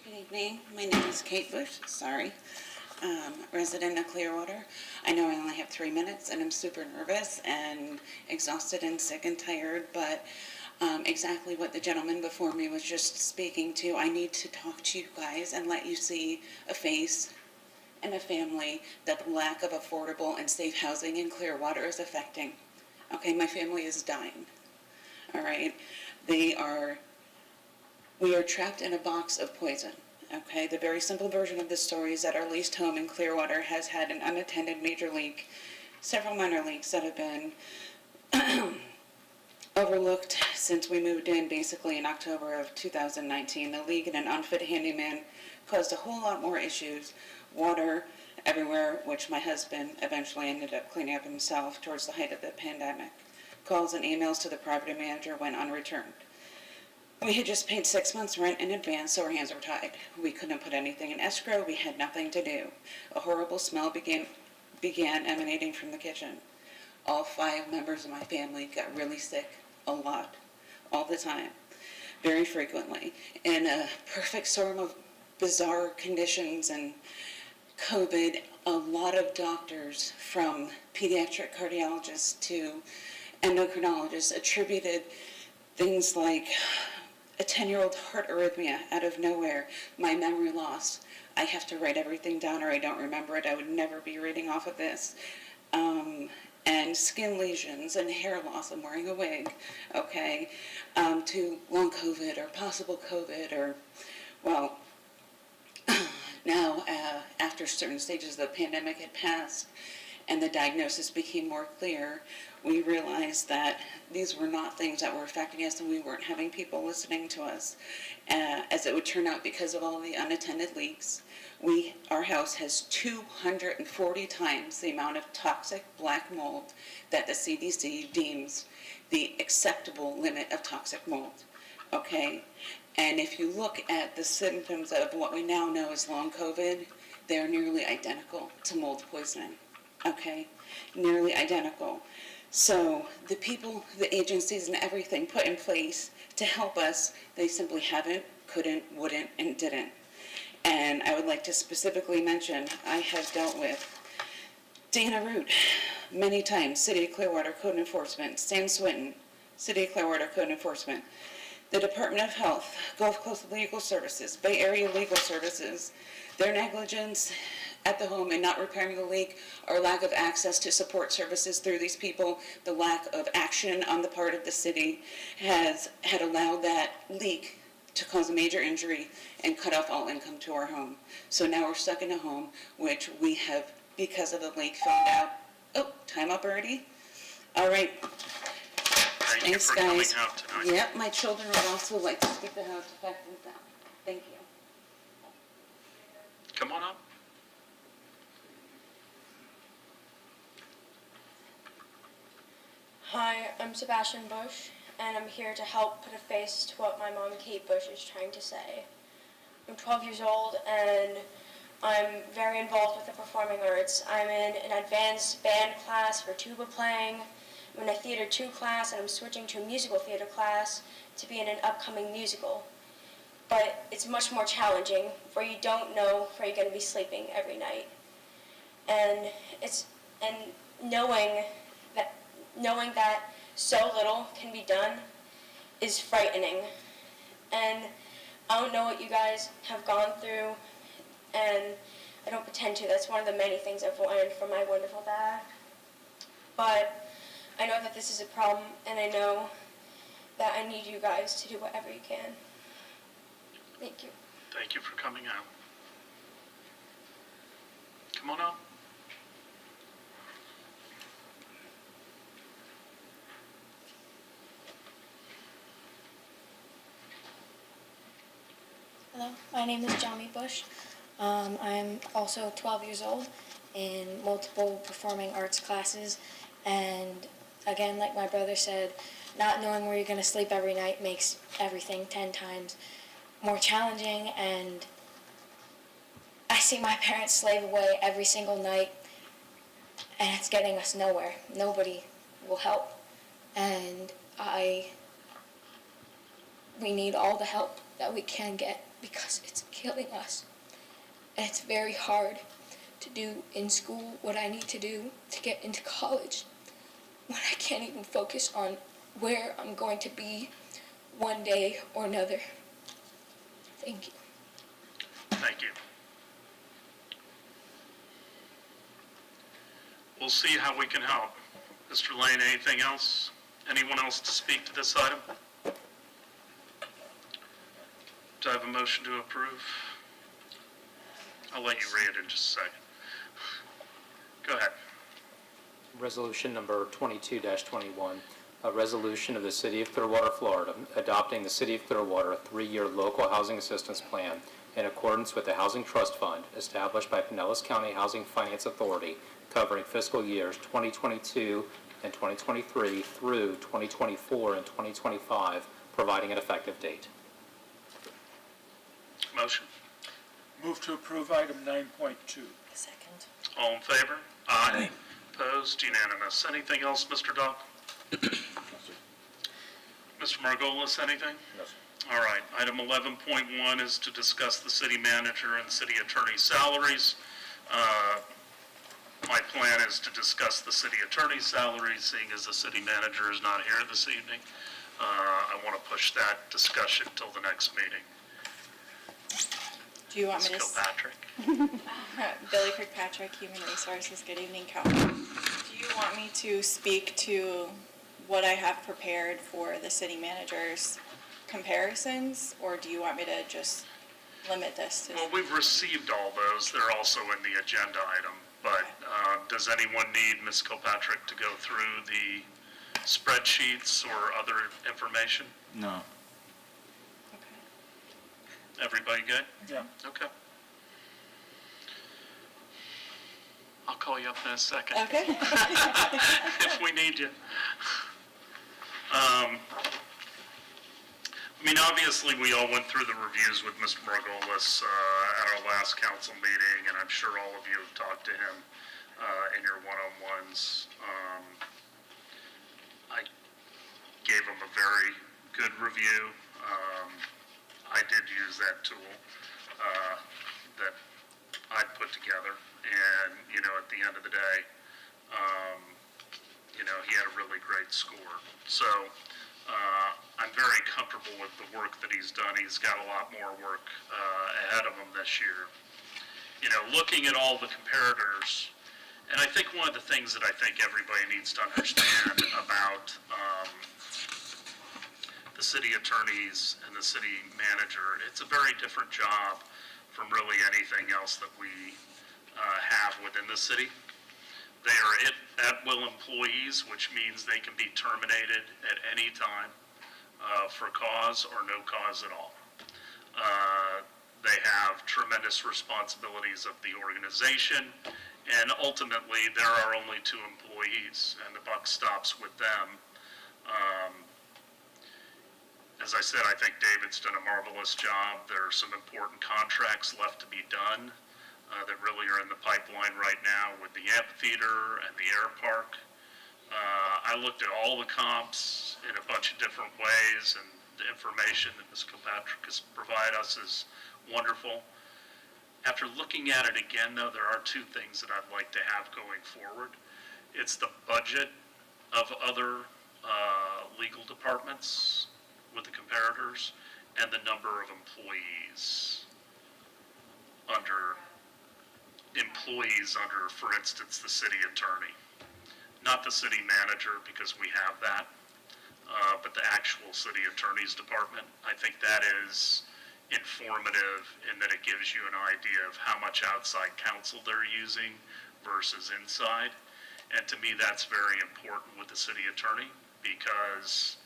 Good evening. My name is Kate Bush, resident of Clearwater. I know I only have 3 minutes and I'm super nervous and exhausted and sick and tired, but exactly what the gentleman before me was just speaking to, I need to talk to you guys and let you see a face and a family that the lack of affordable and safe housing in Clearwater is affecting. Okay, my family is dying. All right, we are trapped in a box of poison. Okay, the very simple version of the story is that our leased home in Clearwater has had an unattended major leak, several minor leaks that have been overlooked since we moved in basically in October of 2019. The leak and an unfit handyman caused a whole lot more issues, water everywhere, which my husband eventually ended up cleaning up himself towards the height of the pandemic. Calls and emails to the property manager went unreturned. We had just paid 6 months' rent in advance, so our hands were tied. We couldn't put anything in escrow. We had nothing to do. A horrible smell began emanating from the kitchen. All 5 members of my family got really sick a lot, all the time, very frequently. In a perfect storm of bizarre conditions and COVID, a lot of doctors, from pediatric cardiologists to endocrinologists, attributed things like a 10-year-old heart arrhythmia out of nowhere, my memory loss. I have to write everything down or I don't remember it. I would never be reading off of this. And skin lesions and hair loss. I'm wearing a wig, okay, to long COVID or possible COVID or, well, now after certain stages of the pandemic had passed and the diagnosis became more clear, we realized that these were not things that were affecting us and we weren't having people listening to us. As it would turn out, because of all the unattended leaks, our house has 240 times the amount of toxic black mold that the CDC deems the acceptable limit of toxic mold, okay? And if you look at the symptoms of what we now know as long COVID, they're nearly identical to mold poisoning, okay? Nearly identical. So the people, the agencies and everything put in place to help us, they simply haven't, couldn't, wouldn't, and didn't. And I would like to specifically mention, I have dealt with Dana Root many times, City of Clearwater Code Enforcement, Sam Swinton, City of Clearwater Code Enforcement, the Department of Health, Gulf Coast Legal Services, Bay Area Legal Services. Their negligence at the home and not repairing the leak, our lack of access to support services through these people, the lack of action on the part of the city had allowed that leak to cause a major injury and cut off all income to our home. So now we're stuck in a home which we have, because of the leak, found out. Oh, time up already? All right. Thank you Thanks, for coming guys. out tonight. Yep, my children would also like to speak to how it's affecting them. Thank you. Come on up. Hi, I'm Sebastian Bush, and I'm here to help put a face to what my mom, Kate Bush, is trying to say. I'm 12 years old, and I'm very involved with the performing arts. I'm in an advanced band class for tuba playing. I'm in a Theater 2 class, and I'm switching to a musical theater class to be in an upcoming musical. But it's much more challenging, where you don't know where you're going to be sleeping every night. And knowing that so little can be done is frightening. And I don't know what you guys have gone through, and I don't pretend to. That's one of the many things I've learned from my wonderful dad. But I know that this is a problem, and I know that I need you guys to do whatever you can. Thank you. Thank you for coming out. Come on up. Hello, my name is Jami Bush. I'm also 12 years old in multiple performing arts classes, and again, like my brother said, not knowing where you're going to sleep every night makes everything 10 times more challenging, and I see my parents slave away every single night, and it's getting us nowhere. Nobody will help, and we need all the help that we can get because it's killing us. And it's very hard to do in school what I need to do to get into college when I can't even focus on where I'm going to be one day or another. Thank you. Thank you. We'll see how we can help. Mr. Lane, anything else? Anyone else to speak to this item? Do I have a motion to approve? I'll let you read it in just a second. Go ahead. Resolution number 22-21, a resolution of the City of Clearwater, Florida, adopting the City of Clearwater 3-year local housing assistance plan in accordance with the Housing Trust Fund established by Pinellas County Housing Finance Authority, covering fiscal years 2022 and 2023 through 2024 and 2025, providing an effective date. Motion. Move to approve item 9.2. Second. All in favor? Aye. Opposed? Unanimous. Anything else, Mr. Dodd? Mr. Margolis, anything? No, sir. All right. Item 11.1 is to discuss the city manager and city attorney's salaries. My plan is to discuss the city attorney's salaries, seeing as the city manager is not here this evening. I want to push that discussion till the next meeting. Do you want me to? Ms. Kilpatrick. Billy Kirkpatrick, Human Resources. Good evening, Council. Do you want me to speak to what I have prepared for the city manager's comparisons, or do you want me to just limit this to? Well, we've received all those. They're also in the agenda item. But does anyone need Ms. Kilpatrick to go through the spreadsheets or other information? No. Everybody good? Yeah. Okay. I'll call you up in a second. Okay. If we need you. I mean, obviously, we all went through the reviews with Mr. Margolis at our last council meeting, and I'm sure all of you have talked to him in your one-on-ones. I gave him a very good review. I did use that tool that I put together, and, you know, at the end of the day, you know, he had a really great score. So I'm very comfortable with the work that he's done. He's got a lot more work ahead of him this year. looking at all the comparators, and I think one of the things that I think everybody needs to understand about the city attorneys and the city manager, it's a very different job from really anything else that we have within the city. They are at-will employees, which means they can be terminated at any time for cause or no cause at all. They have tremendous responsibilities of the organization, and ultimately, there are only 2 employees, and the buck stops with them. As I said, I think David's done a marvelous job. There are some important contracts left to be done that really are in the pipeline right now with the amphitheater and the air park. I looked at all the comps in a bunch of different ways, and the information that Ms. Kilpatrick has provided us is wonderful. After looking at it again, though, there are 2 things that I'd like to have going forward. It's the budget of other legal departments with the comparators, and the number of employees under, for instance, the city attorney. Not the city manager, because we have that, but the actual city attorney's department. I think that is informative in that it gives you an idea of how much outside counsel they're using versus inside. And to me, that's very important with the city attorney, because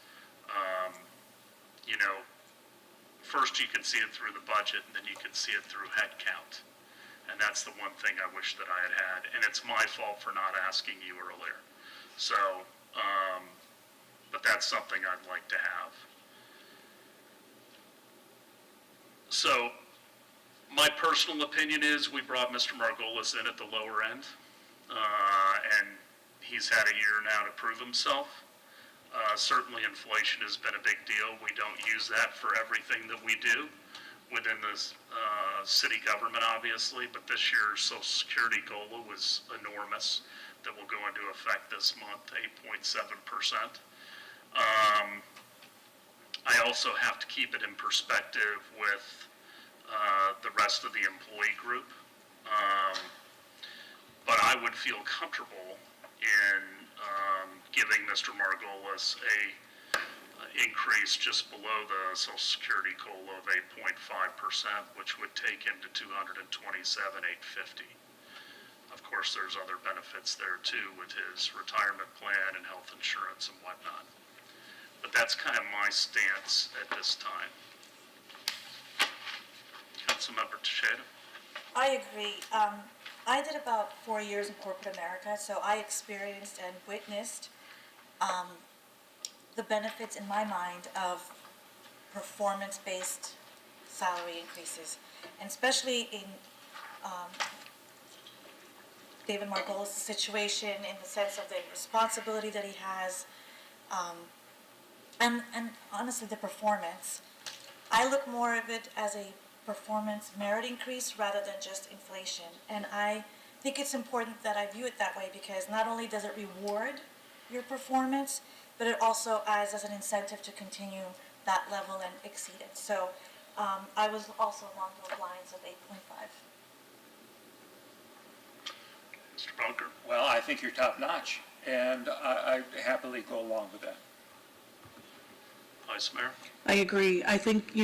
first you can see it through the budget, and then you can see it through head count. And that's the one thing I wish that I had had, and it's my fault for not asking you earlier. So, but that's something I'd like to have. So, my personal opinion is we brought Mr. Margolis in at the lower end, and he's had a year now to prove himself. Certainly inflation has been a big deal. We don't use that for everything that we do within the city government, obviously, but this year's Social Security COLA was enormous that will go into effect this month, 8.7%. I also have to keep it in perspective with the rest of the employee group. But I would feel comfortable in giving Mr. Margolis a increase just below the Social Security COLA of 8.5%, which would take him to $227,850. Of course, there's other benefits there too with his retirement plan and health insurance and whatnot. But that's kind of my stance at this time. Councilmember Teixeira? I agree. I did about 4 years in corporate America, so I experienced and witnessed the benefits in my mind of performance-based salary increases, and especially in David Margolis' situation, in the sense of the responsibility that he has, and honestly the performance. I look more of it as a performance merit increase rather than just inflation, and I think it's important that I view it that way, because not only does it reward your performance, but it also acts as an incentive to continue that level and exceed it. So I was also along those lines of 8.5. Mr. Bunker? Well, I think you're top-notch, and I happily go along with that. Vice Mayor? I agree. I think,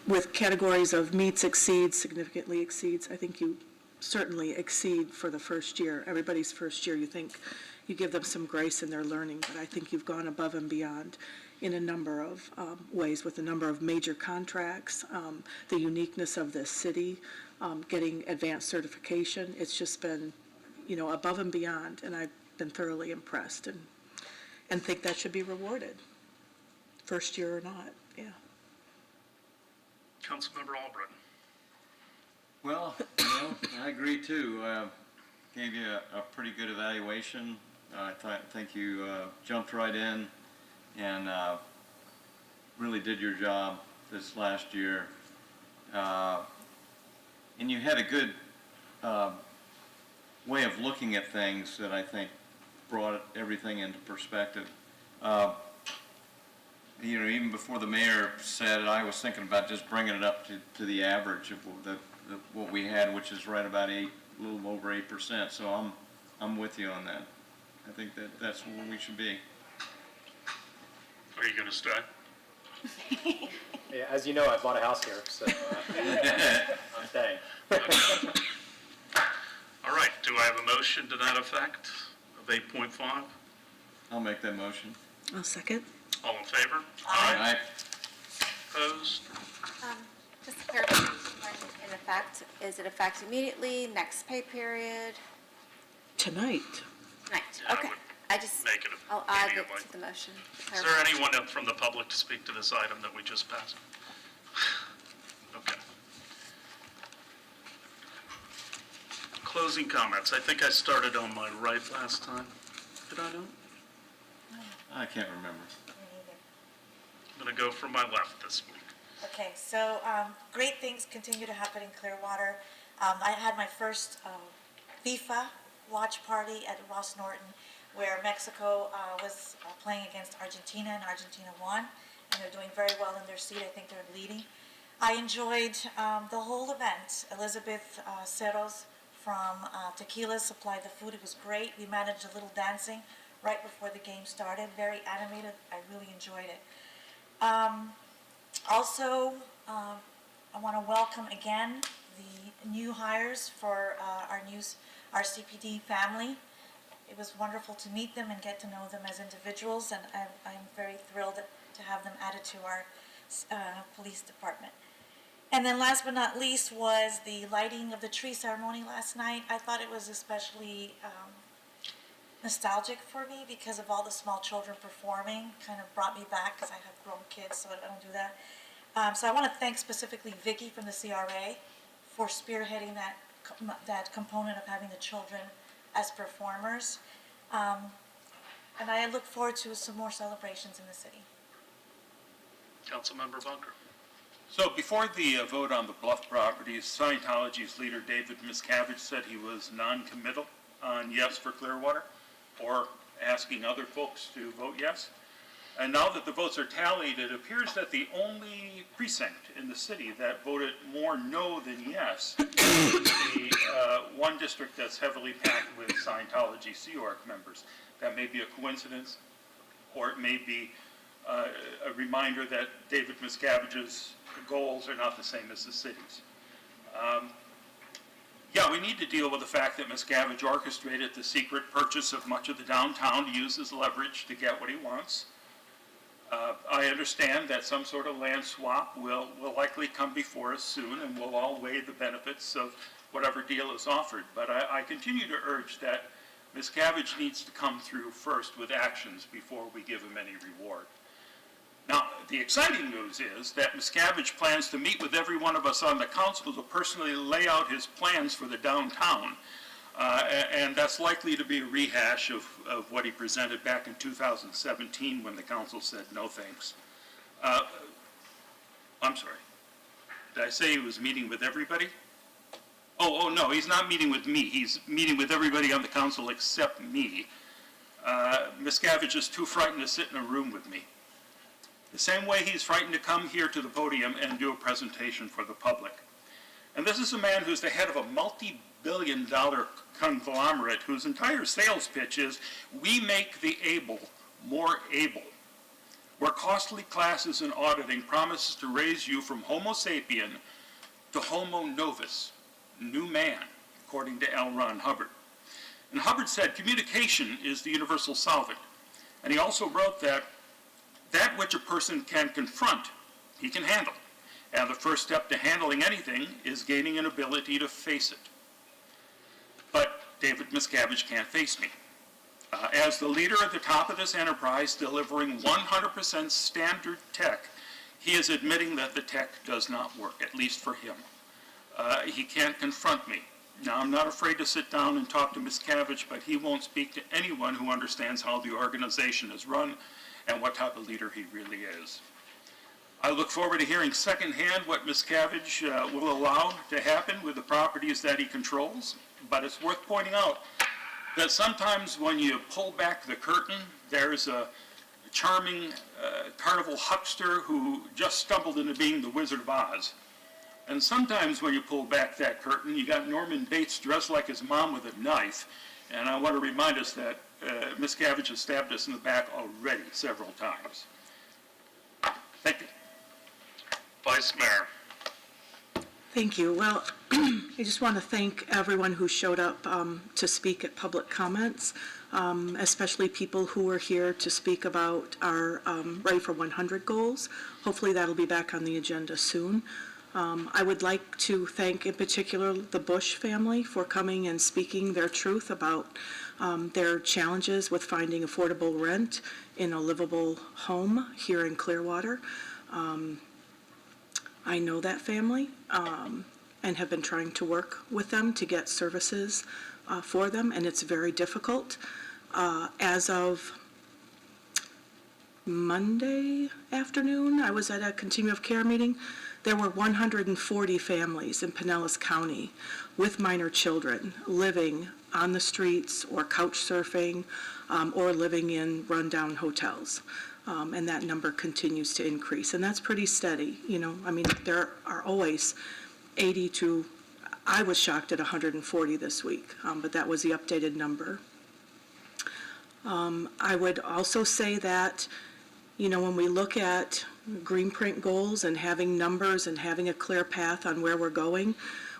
with categories of meets, exceeds, significantly exceeds, I think you certainly exceed for the first year. Everybody's first year, you think you give them some grace in their learning, but I think you've gone above and beyond in a number of ways, with a number of major contracts, the uniqueness of this city, getting advanced certification. It's just been, above and beyond, and I've been thoroughly impressed, and think that should be rewarded, first year or not. Yeah. Councilmember Albritton? Well, I agree too. Gave you a pretty good evaluation. I think you jumped right in and really did your job this last year. And you had a good way of looking at things that I think brought everything into perspective. Even before the mayor said it, I was thinking about just bringing it up to the average of the what we had, which is right about a little over 8%. So I'm with you on that. I think that's where we should be. Are you gonna stay? Yeah, as you know, I bought a house here, so I'm staying. All right, do I have a motion to that effect of 8.5? I'll make that motion. I'll second. All in favor? Aye. Opposed? Just a clarification, when in effect, is it effect immediately, next pay period? Tonight. Tonight, Yeah, I okay. would I just, make it I'll add it immediately. to the motion. Is there anyone up from the public to speak to this item that we just passed? Okay. Closing comments. I think I started on my right last time. Did I not? I can't remember. I'm going to go from my left this week. Okay, so great things continue to happen in Clearwater. I had my first FIFA watch party at Ross Norton, where Mexico was playing against Argentina, and Argentina won, and they're doing very well in their seat. I think they're leading. I enjoyed the whole event. Elizabeth Cerros from Tequila supplied the food. It was great. We managed a little dancing right before the game started. Very animated. I really enjoyed it. Also, I want to welcome again the new hires for our CPD family. It was wonderful to meet them and get to know them as individuals, and I'm very thrilled to have them added to our police department. And then last but not least was the lighting of the tree ceremony last night. I thought it was especially nostalgic for me because of all the small children performing. Kind of brought me back because I have grown kids, so I don't do that. So I want to thank specifically Vicki from the CRA for spearheading that component of having the children as performers. And I look forward to some more celebrations in the city. Councilmember Bunker. So before the vote on the Bluff properties, Scientology's leader David Miscavige said he was non-committal on yes for Clearwater, or asking other folks to vote yes. And now that the votes are tallied, it appears that the only precinct in the city that voted more no than yes is the one district that's heavily packed with Scientology Sea Org members. That may be a coincidence, or it may be a reminder that David Miscavige's goals are not the same as the city's. Yeah, we need to deal with the fact that Miscavige orchestrated the secret purchase of much of the downtown to use as leverage to get what he wants. I understand that some sort of land swap will likely come before us soon, and we'll all weigh the benefits of whatever deal is offered. But I continue to urge that Miscavige needs to come through first with actions before we give him any reward. Now, the exciting news is that Miscavige plans to meet with every one of us on the council to personally lay out his plans for the downtown. And that's likely to be a rehash of what he presented back in 2017 when the council said no thanks. I'm sorry. Did I say he was meeting with everybody? Oh, no, he's not meeting with me. He's meeting with everybody on the council except me. Miscavige is too frightened to sit in a room with me. The same way he's frightened to come here to the podium and do a presentation for the public. And this is a man who's the head of a multi-billion-dollar conglomerate whose entire sales pitch is, we make the able more able. Where costly classes in auditing promises to raise you from Homo sapien to Homo novus, new man, according to L. Ron Hubbard. And Hubbard said communication is the universal solvent. And he also wrote that which a person can confront, he can handle. And the first step to handling anything is gaining an ability to face it. But David Miscavige can't face me. As the leader at the top of this enterprise delivering 100% standard tech, he is admitting that the tech does not work, at least for him. He can't confront me. Now, I'm not afraid to sit down and talk to Miscavige, but he won't speak to anyone who understands how the organization is run and what type of leader he really is. I look forward to hearing secondhand what Miscavige will allow to happen with the properties that he controls, but it's worth pointing out that sometimes when you pull back the curtain, there's a charming carnival huckster who just stumbled into being the Wizard of Oz. And sometimes when you pull back that curtain, you got Norman Bates dressed like his mom with a knife. And I want to remind us that Ms. Cavage has stabbed us in the back already several times. Thank you. Vice Mayor. Thank you. Well, I just want to thank everyone who showed up to speak at public comments, especially people who were here to speak about our Ready for 100 goals. Hopefully that'll be back on the agenda soon. I would like to thank in particular the Bush family for coming and speaking their truth about their challenges with finding affordable rent in a livable home here in Clearwater. I know that family and have been trying to work with them to get services for them, and it's very difficult. As of Monday afternoon, I was at a continuum of care meeting. There were 140 families in Pinellas County with minor children living on the streets or couch surfing or living in rundown hotels. And that number continues to increase, and that's pretty steady. You know, I mean, there are always 80 to, I was shocked at 140 this week, but that was the updated number. I would also say that, you know, when we look at green print goals and having numbers and having a clear path on where we're going,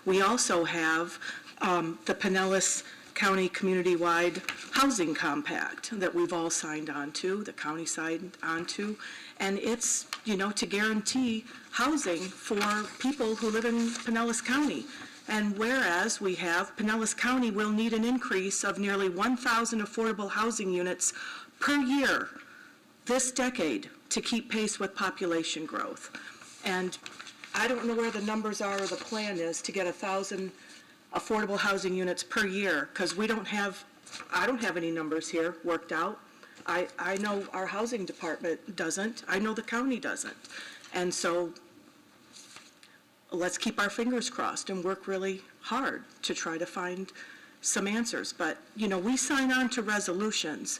we also have the Pinellas County Community-Wide Housing Compact that we've all signed on to, the county signed on to, and it's, you know, to guarantee housing for people who live in Pinellas County. And whereas we have, Pinellas County will need an increase of nearly 1,000 affordable housing units per year this decade to keep pace with population growth. And I don't know where the numbers are or the plan is to get 1,000 affordable housing units per year, because I don't have any numbers here worked out. I know our housing department doesn't. I know the county doesn't. And so let's keep our fingers crossed and work really hard to try to find some answers. But, you know, we sign on to resolutions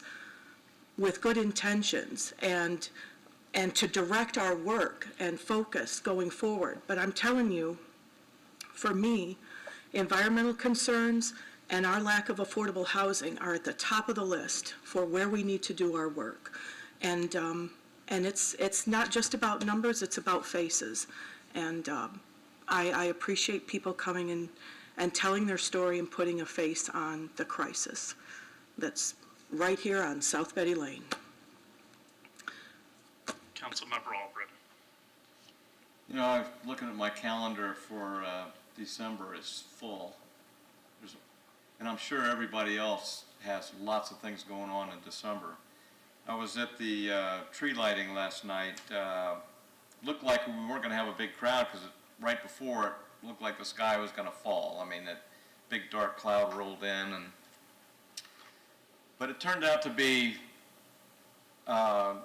with good intentions and to direct our work and focus going forward. But I'm telling you, for me, environmental concerns and our lack of affordable housing are at the top of the list for where we need to do our work. And it's not just about numbers, it's about faces. And I appreciate people coming in and telling their story and putting a face on the crisis that's right here on South Betty Lane. Councilmember Albritton. You know, I'm looking at my calendar for December is full. And I'm sure everybody else has lots of things going on in December. I was at the tree lighting last night. Looked like we weren't going to have a big crowd because right before it looked like the sky was going to fall. I mean, that big dark cloud rolled in, but it turned out to be the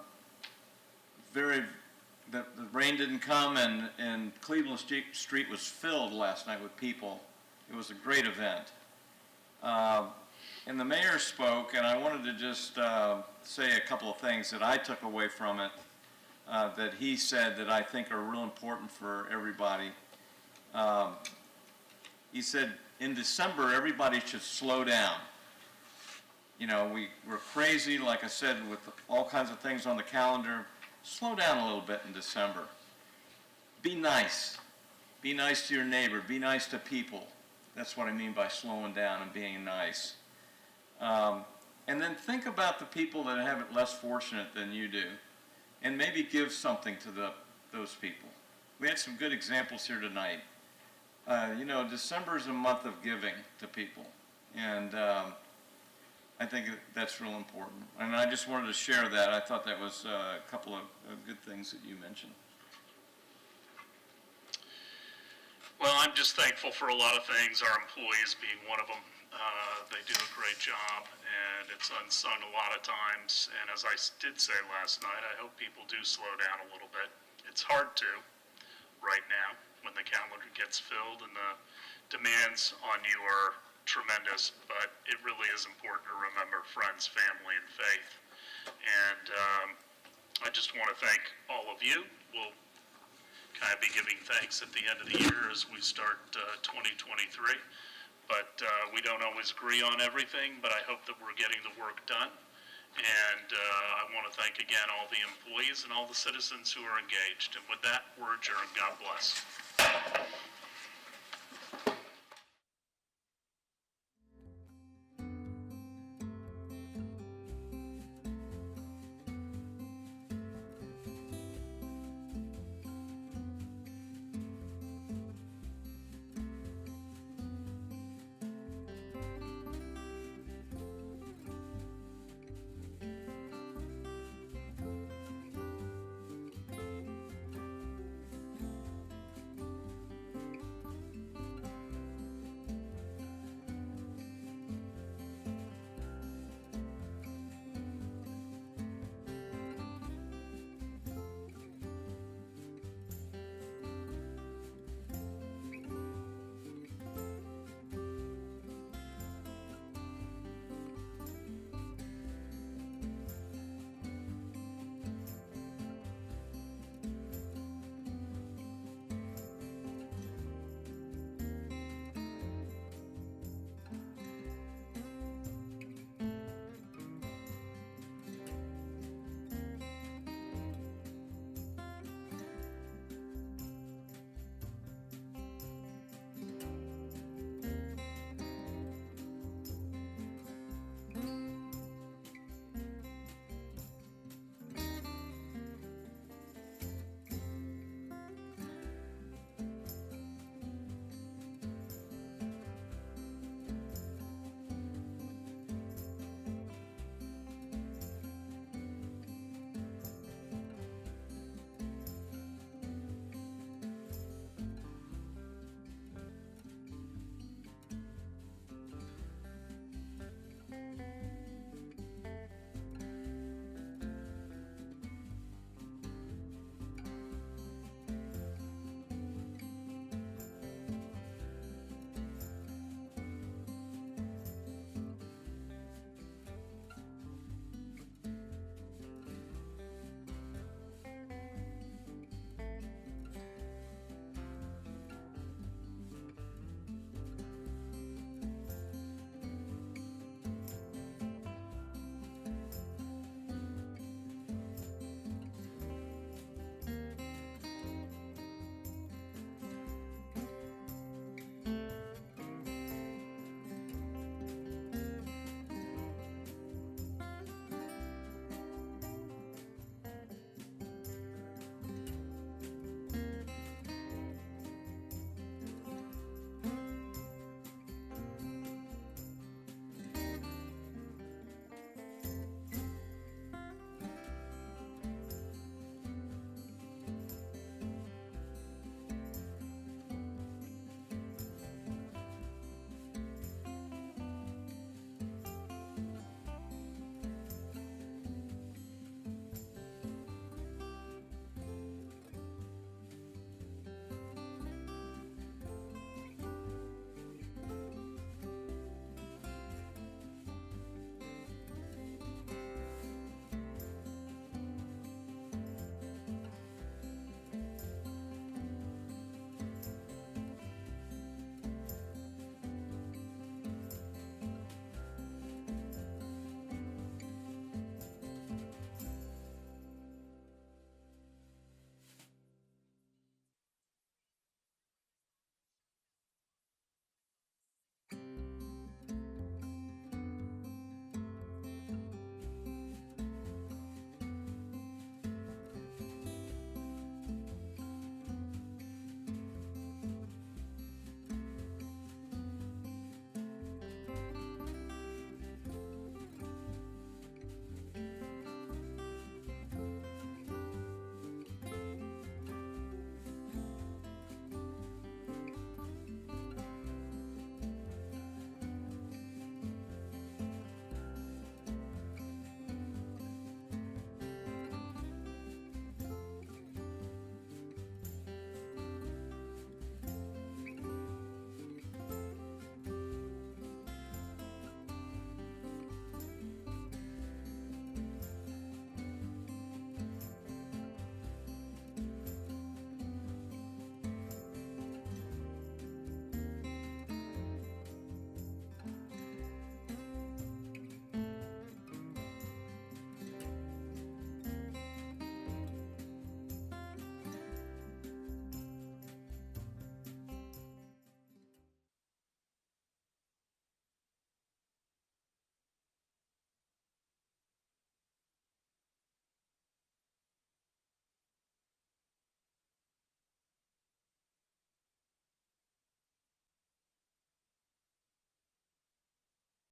rain didn't come, and Cleveland Street was filled last night with people. It was a great event. And the mayor spoke, and I wanted to just say a couple of things that I took away from it that he said that I think are real important for everybody. He said, in December, everybody should slow down. You know, we're crazy, like I said, with all kinds of things on the calendar. Slow down a little bit in December. Be nice. Be nice to your neighbor. Be nice to people. That's what I mean by slowing down and being nice. And then think about the people that have it less fortunate than you do, and maybe give something to those people. We had some good examples here tonight. You know, December is a month of giving to people, and I think that's real important. And I just wanted to share that. I thought that was a couple of good things that you mentioned. Well, I'm just thankful for a lot of things, our employees being one of them. They do a great job, and it's unsung a lot of times. And as I did say last night, I hope people do slow down a little bit. It's hard to right now when the calendar gets filled and the demands on you are tremendous, but it really is important to remember friends, family, and faith. And I just want to thank all of you. We'll kind of be giving thanks at the end of the year as we start 2023. But we don't always agree on everything, but I hope that we're getting the work done. And I want to thank again all the employees and all the citizens who are engaged. And with that, we're adjourned. God bless.